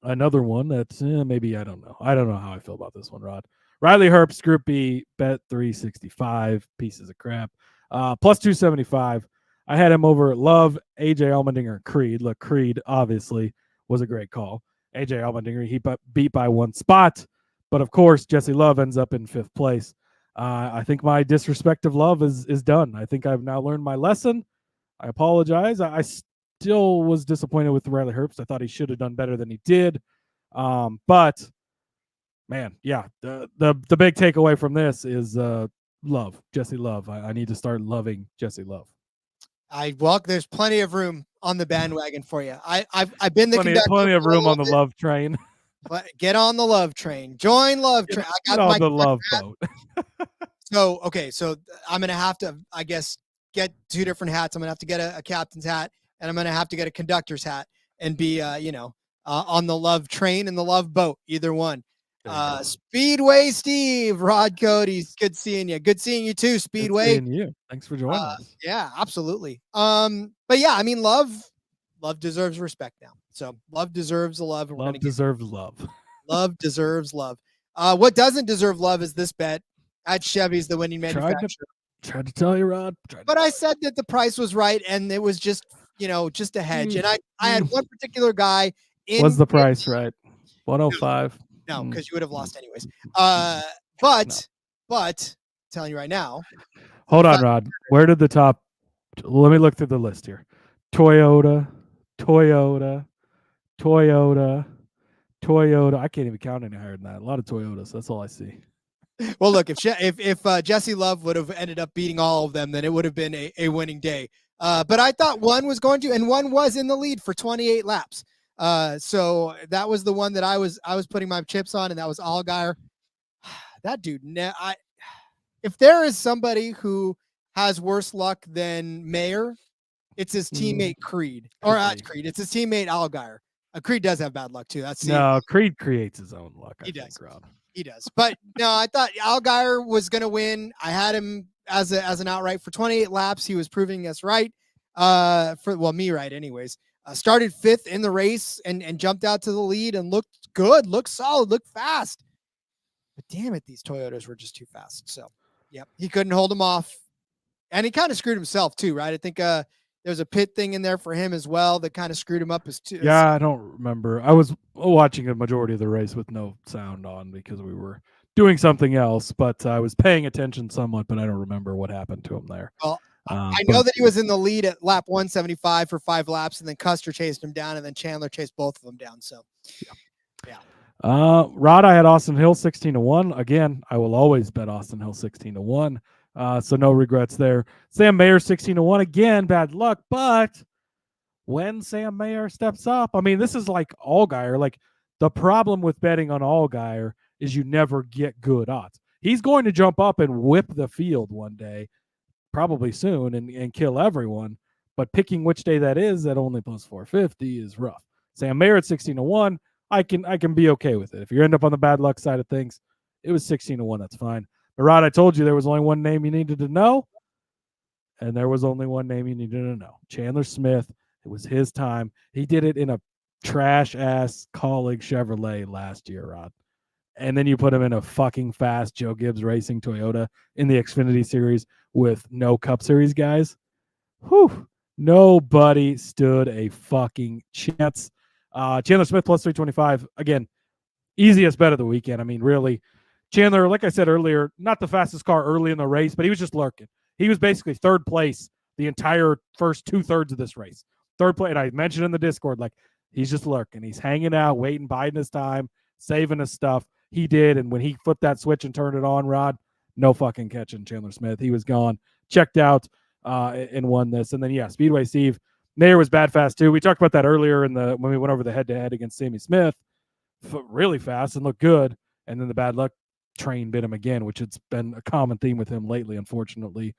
Another one that maybe I don't know. I don't know how I feel about this one, Rod. Riley Herbst, Group B, bet 365, pieces of crap. Plus 275. I had him over Love, AJ Allmendinger, Creed. Look, Creed obviously was a great call. AJ Allmendinger, he beat by 1 spot. But of course, Jesse Love ends up in 5th place. I think my disrespect of Love is done. I think I've now learned my lesson. I apologize. I still was disappointed with Riley Herbst. I thought he should have done better than he did. But man, yeah, the big takeaway from this is Love, Jesse Love. I need to start loving Jesse Love. There's plenty of room on the bandwagon for you. I've been the conductor. Plenty of room on the Love train. But get on the Love train. Join Love train. I got on the Love boat. So I'm gonna have to, I guess, get 2 different hats. I'm gonna have to get a captain's hat, and I'm gonna have to get a conductor's hat. and be, on the love train and the love boat, either one. Speedway Steve, Rod Cody, good seeing you. Good seeing you too, Speedway. Good seeing you. Thanks for joining us. Yeah, absolutely. But yeah, I mean, love deserves respect now. So love deserves a love. Love deserves love. Love deserves love. What doesn't deserve love is this bet at Chevy's, the winning manufacturer. Tried to tell you, Rod. But I said that the price was right, and it was just a hedge. And I had one particular guy. Was the price right? 105. No, because you would have lost anyways. But telling you right now. Hold on, Rod. Where did the top? Let me look through the list here. Toyota. I can't even count any higher than that. A lot of Toyotas. That's all I see. Well, look, if Jesse Love would have ended up beating all of them, then it would have been a winning day. But I thought one was going to, and one was in the lead for 28 laps. So that was the one that I was putting my chips on, and that was Allgaier. That dude, if there is somebody who has worse luck than Mayer, it's his teammate Creed, or Creed. It's his teammate Allgaier. Creed does have bad luck too. Creed creates his own luck. He does. But no, I thought Allgaier was going to win. I had him as an outright for 28 laps. He was proving us right. Me right, anyways. Started 5th in the race and jumped out to the lead and looked good, looked solid, looked fast. But damn it, these Toyotas were just too fast. So, yep, he couldn't hold them off. And he kind of screwed himself too, right? I think there was a pit thing in there for him as well that kind of screwed him up. I don't remember. I was watching a majority of the race with no sound on because we were doing something else, but I was paying attention somewhat, but I don't remember what happened to him there. Well, I know that he was in the lead at lap 175 for 5 laps, and then Custer chased him down, and then Chandler chased both of them down. So, yeah. Rod, I had Austin Hill 16-1. Again, I will always bet Austin Hill 16-1. So no regrets there. Sam Mayer 16-1. Again, bad luck, but when Sam Mayer steps up, I mean, this is like Allgaier. Like, the problem with betting on Allgaier is you never get good odds. He's going to jump up and whip the field one day, probably soon, and kill everyone. But picking which day that is at only plus 450 is rough. Sam Mayer at 16-1. I can be okay with it. If you end up on the bad luck side of things, it was 16-1. That's fine. But Rod, I told you there was only one name you needed to know, and there was only one name you needed to know. Chandler Smith. It was his time. He did it in a trash-ass colleague Chevrolet last year, Rod. And then you put him in a fucking fast Joe Gibbs Racing Toyota in the Xfinity Series with no Cup Series guys. Whew. Nobody stood a fucking chance. Chandler Smith plus 325. Again, easiest bet of the weekend. I mean, really, Chandler, like I said earlier, not the fastest car early in the race, but he was just lurking. He was basically third place the entire first 2/3 of this race. Third place, and I mentioned in the Discord, like, he's just lurking. He's hanging out, waiting, biding his time, saving his stuff. He did, and when he flipped that switch and turned it on, Rod, no fucking catching Chandler Smith. He was gone, checked out, and won this. And then, yeah, Speedway Steve. Mayer was bad fast, too. We talked about that earlier when we went over the head-to-head against Sammy Smith. Really fast and looked good, and then the bad luck train bit him again, which has been a common theme with him lately, unfortunately.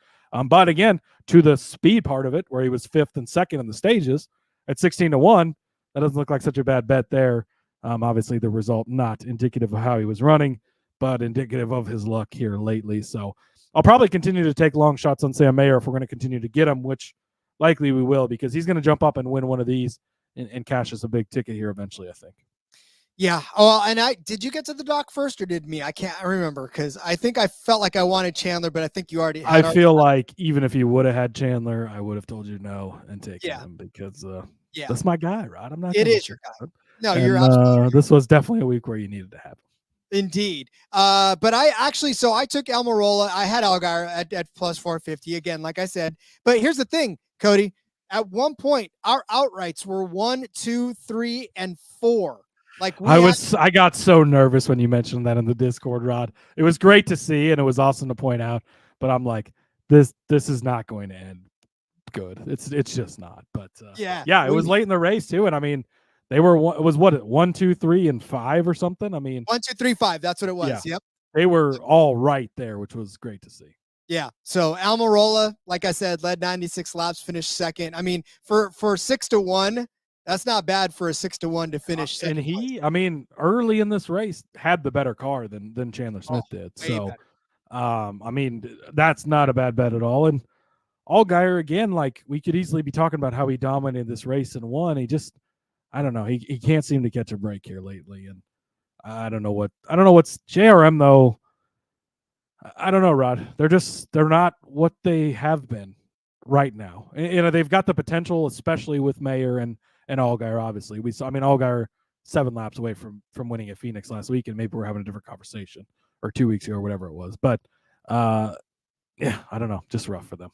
But again, to the speed part of it, where he was 5th and 2nd in the stages at 16-1, that doesn't look like such a bad bet there. Obviously, the result not indicative of how he was running, but indicative of his luck here lately. So I'll probably continue to take long shots on Sam Mayer if we're going to continue to get him, which likely we will, because he's going to jump up and win one of these and cash us a big ticket here eventually, I think. Yeah. Oh, and did you get to the doc first or did me? I can't remember because I think I felt like I wanted Chandler, but I think you already had. I feel like even if you would have had Chandler, I would have told you no and taken him because that's my guy, Rod. I'm not. It is your guy. No, and, you're absolutely right. This was definitely a week where you needed to have him. Indeed. But I took Almirola. I had Allgaier at plus 450 again, like I said. But here's the thing, Cody. At one point, our outrights were 1, 2, 3, and 4. Like I got so nervous when you mentioned that in the Discord, Rod. It was great to see, and it was awesome to point out. But I'm like, this is not going to end good. It's just not. But it was late in the race too, and I mean, they were it was 1, 2, 3, and 5 or something. I mean, 1, 2, 3, 5. That's what it was. Yeah. Yep. They were all right there, which was great to see. Yeah. So Almirola, like I said, led 96 laps, finished second. I mean, for 6-1, That's not bad for a 6-1 to finish. And second he, place. I mean, early in this race had the better car than Chandler Smith did. Way So, better. I mean, that's not a bad bet at all. And Allgaier, again, like we could easily be talking about how he dominated this race and won. He just, I don't know. He can't seem to catch a break here lately. And I don't know what's JRM though. I don't know, Rod. They're not what they have been right now. You know, they've got the potential, especially with Mayer and Allgaier, obviously. Allgaier 7 laps away from winning at Phoenix last week, and maybe we're having a different conversation, or 2 weeks ago or whatever it was. But yeah, I don't know. Just rough for them.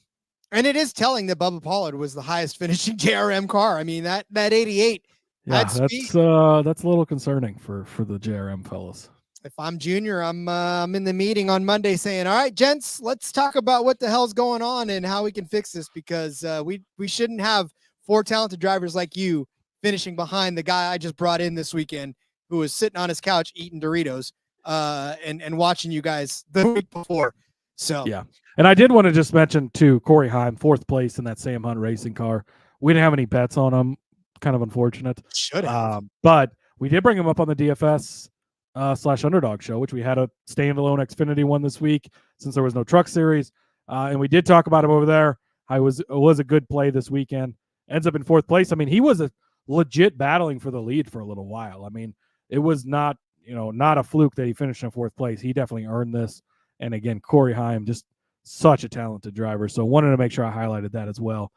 And it is telling that Bubba Pollard was the highest finishing JRM car. I mean, that 88. Yeah, that's a little concerning for the JRM fellas. If I'm Junior, I'm in the meeting on Monday saying, all right, gents, let's talk about what the hell's going on and how we can fix this, because we shouldn't have 4 talented drivers like you finishing behind the guy I just brought in this weekend who was sitting on his couch eating Doritos and watching you guys the week before. So yeah. And I did want to just mention too, Corey Heim, 4th place in that Sam Hunt racing car. We didn't have any bets on him. Kind of unfortunate. Should have. But we did bring him up on the DFS / underdog show, which we had a standalone Xfinity one this week since there was no truck series. And we did talk about him over there. It was a good play this weekend. Ends up in 4th place. I mean, he was a legit battling for the lead for a little while. I mean, it was not a fluke that he finished in 4th place. He definitely earned this. And again, Corey Heim, just such a talented driver. So wanted to make sure I highlighted that as well.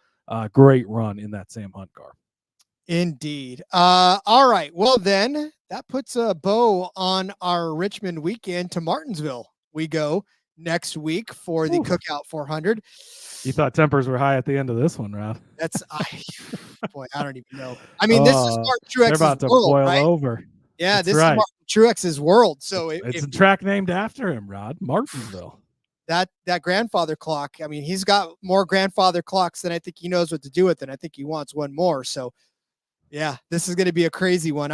Great run in that Sam Hunt car. Indeed. All right. Well, then that puts a bow on our Richmond weekend. To Martinsville we go next week for the Cookout 400. You thought tempers were high at the end of this one, Rod. Boy, I don't even know. I mean, this is Martin Truex's about to world, boil right? over. Yeah, That's this right. is Martin Truex's world. So it's a track named after him, Rod. Martinsville. That grandfather clock. I mean, he's got more grandfather clocks than I think he knows what to do with, and I think he wants one more. So, yeah, this is going to be a crazy one.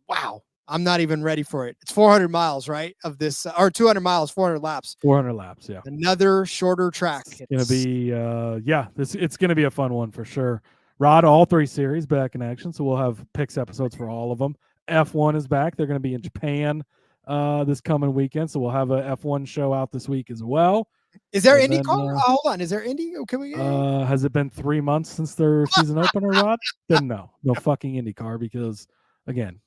Wow. I'm not even ready for it. It's 400 miles, right? Of this, or 200 miles, 400 laps. 400 laps, yeah. Another shorter track. It's going to be, it's going to be a fun one for sure. Rod, all 3 series back in action, so we'll have picks episodes for all of them. F1 is back. They're going to be in Japan this coming weekend, so we'll have a F1 show out this week as well. Is there IndyCar? Hold on. Is there Indy? Can we? Has it been 3 months since their season opener, Rod? Then no fucking IndyCar, because again,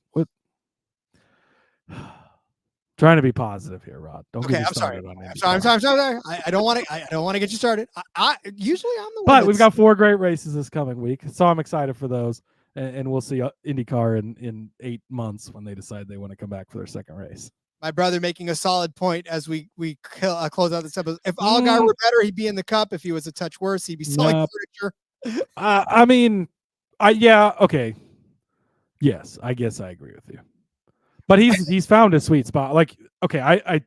trying to be positive here, Rod. Don't get me started on IndyCar. I'm sorry. I don't want to get you started. I usually I'm the one. But we've got 4 great races this coming week, so I'm excited for those. And we'll see IndyCar in 8 months when they decide they want to come back for their second race. My brother making a solid point as we close out this episode. If Allgaier were better, he'd be in the Cup. If he was a touch worse, he'd be selling furniture. Okay. Yes, I guess I agree with you. But he's found a sweet spot. Like, okay, I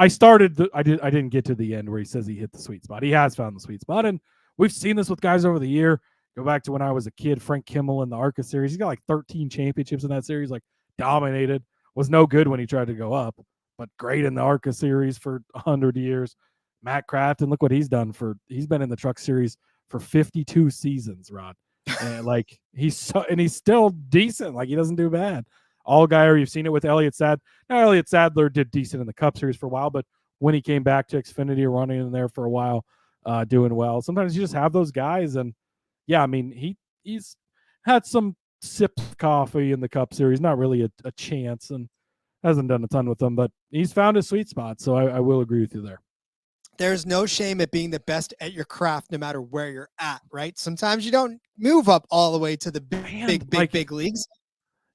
didn't get to the end where he says he hit the sweet spot. He has found the sweet spot, and we've seen this with guys over the year. Go back to when I was a kid, Frank Kimmel in the ARCA series. He's got like 13 championships in that series, like dominated. Was no good when he tried to go up, but great in the ARCA series for 100 years. Matt Crafton, look what he's done he's been in the truck series for 52 seasons, Rod. And like he's still decent. Like he doesn't do bad. Allgaier, you've seen it with Elliott Sadler. Now Elliott Sadler did decent in the Cup series for a while, but when he came back to Xfinity, running in there for a while, doing well. Sometimes you just have those guys, and yeah, I mean he's had some sips of coffee in the Cup series, not really a chance, and hasn't done a ton with them, but he's found his sweet spot. So I will agree with you there. There's no shame at being the best at your craft, no matter where you're at, right? Sometimes you don't move up all the way to the big leagues.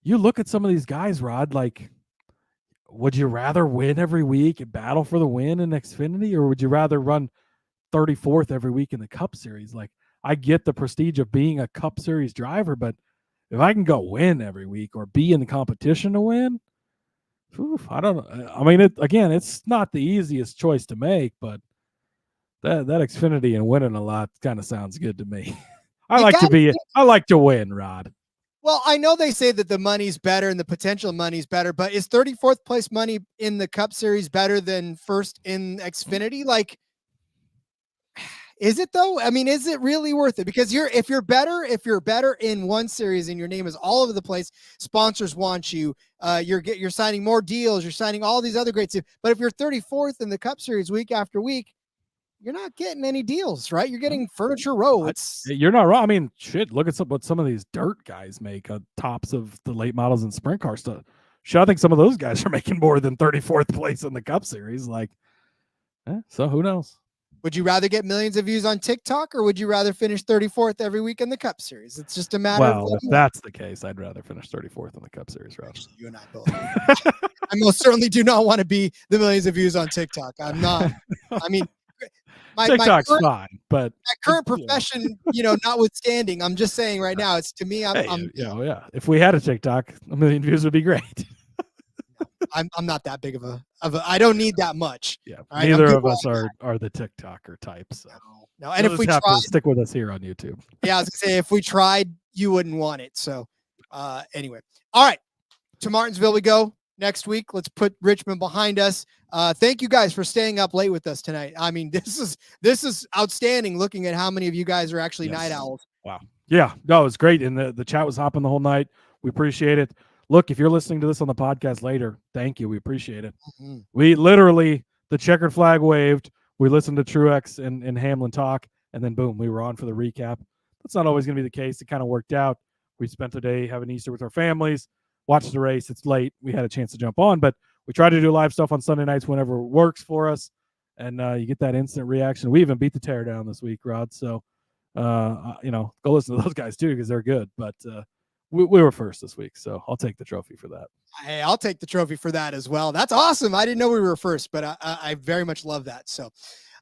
You look at some of these guys, Rod, like, would you rather win every week and battle for the win in Xfinity, or would you rather run 34th every week in the Cup series? Like, I get the prestige of being a Cup series driver, but if I can go win every week or be in the competition to win, I don't know. I mean, it's not the easiest choice to make, but that Xfinity and winning a lot kind of sounds good to me. I like to win, Rod. Well, I know they say that the money's better and the potential money's better, but is 34th place money in the Cup series better than first in Xfinity? Like, Is it though? I mean, is it really worth it? Because if you're better in one series and your name is all over the place, sponsors want you. You're signing more deals. You're signing all these other great stuff. But if you're 34th in the Cup Series week after week, you're not getting any deals, right? You're getting Furniture Row. You're not wrong. I mean, shit. Look at what some of these dirt guys make tops of the late models and sprint car stuff. Shit, I think some of those guys are making more than 34th place in the Cup Series. So who knows? Would you rather get millions of views on TikTok, or would you rather finish 34th every week in the Cup Series? It's just a matter of. Well, if that's the case, I'd rather finish 34th in the Cup Series, Rob. Actually, you and I both. I most certainly do not want to be the millions of views on TikTok. I'm not. I mean, TikTok's fine, but my current profession, notwithstanding, I'm just saying right now, it's to me, yeah. If we had a TikTok, 1 million views would be great. I'm not that big of a I don't need that much. Yeah, right? neither of us are the TikToker types. So. No, and if we have tried, to stick with us here on YouTube. Yeah, I was gonna say if we tried, you wouldn't want it. So, anyway, all right, to Martinsville we go next week. Let's put Richmond behind us. Thank you guys for staying up late with us tonight. I mean, this is outstanding. Looking at how many of you guys are actually night owls. Wow. Yeah, no, it's great, and the chat was hopping the whole night. We appreciate it. Look, if you're listening to this on the podcast later, thank you. We appreciate it. Mm-hmm. We literally, the checkered flag waved. We listened to Truex and Hamlin talk, and then boom, we were on for the recap. That's not always going to be the case. It kind of worked out. We spent the day having Easter with our families, watched the race. It's late. We had a chance to jump on, but we try to do live stuff on Sunday nights whenever it works for us, and you get that instant reaction. We even beat the teardown this week, Rod. So, go listen to those guys too because they're good, but we were first this week, so I'll take the trophy for that. Hey, I'll take the trophy for that as well. That's awesome. I didn't know we were first, but I very much love that. So,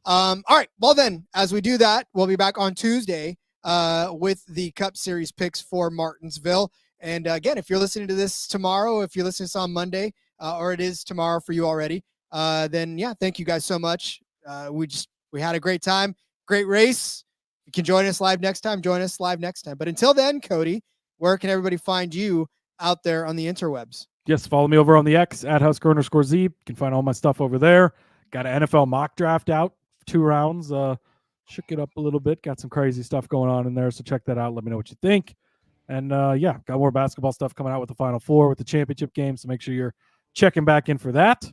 all right. Well, then, as we do that, we'll be back on Tuesday with the Cup Series picks for Martinsville. And again, if you're listening to this tomorrow, if you're listening to this on Monday, or it is tomorrow for you already, then yeah, thank you guys so much. We had a great time, great race. You can join us live next time. Join us live next time. But until then, Cody, where can everybody find you out there on the interwebs? Yes, follow me over on the X at @Husker_Zeeb. You can find all my stuff over there. Got an NFL mock draft out, 2 rounds. Shook it up a little bit. Got some crazy stuff going on in there, so check that out. Let me know what you think. And got more basketball stuff coming out with the Final Four, with the championship game, so make sure you're checking back in for that.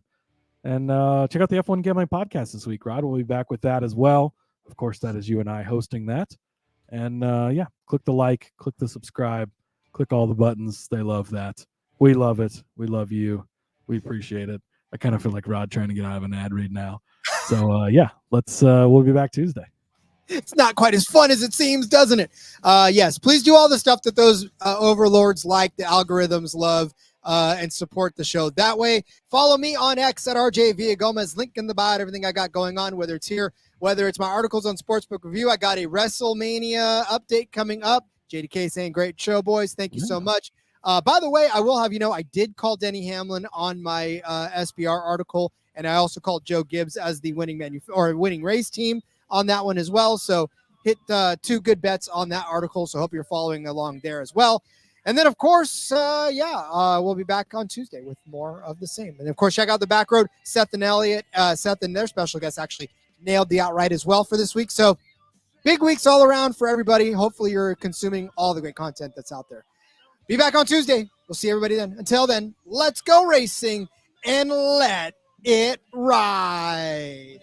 And check out the F1 Gambling Podcast this week, Rod. We'll be back with that as well. Of course, that is you and I hosting that. And click the like, click the subscribe, click all the buttons. They love that. We love it. We love you. We appreciate it. I kind of feel like Rod trying to get out of an ad read now. So we'll be back Tuesday. It's not quite as fun as it seems, doesn't it? Yes, please do all the stuff that those overlords like, the algorithms love, and support the show that way. Follow me on X at RJ Villagomez. Link in the bio, everything I got going on, whether it's here, whether it's my articles on Sportsbook Review. I got a WrestleMania update coming up. JDK saying, great show, boys. Thank you so much. By the way, I will have I did call Denny Hamlin on my SBR article, and I also called Joe Gibbs as the winning race team on that one as well. So hit 2 good bets on that article. So hope you're following along there as well. And then, of course, we'll be back on Tuesday with more of the same. And, of course, check out the Back Road. Seth and Elliott, Seth and their special guests actually nailed the outright as well for this week. So big weeks all around for everybody. Hopefully you're consuming all the great content that's out there. Be back on Tuesday. We'll see everybody then. Until then, let's go racing and let it ride.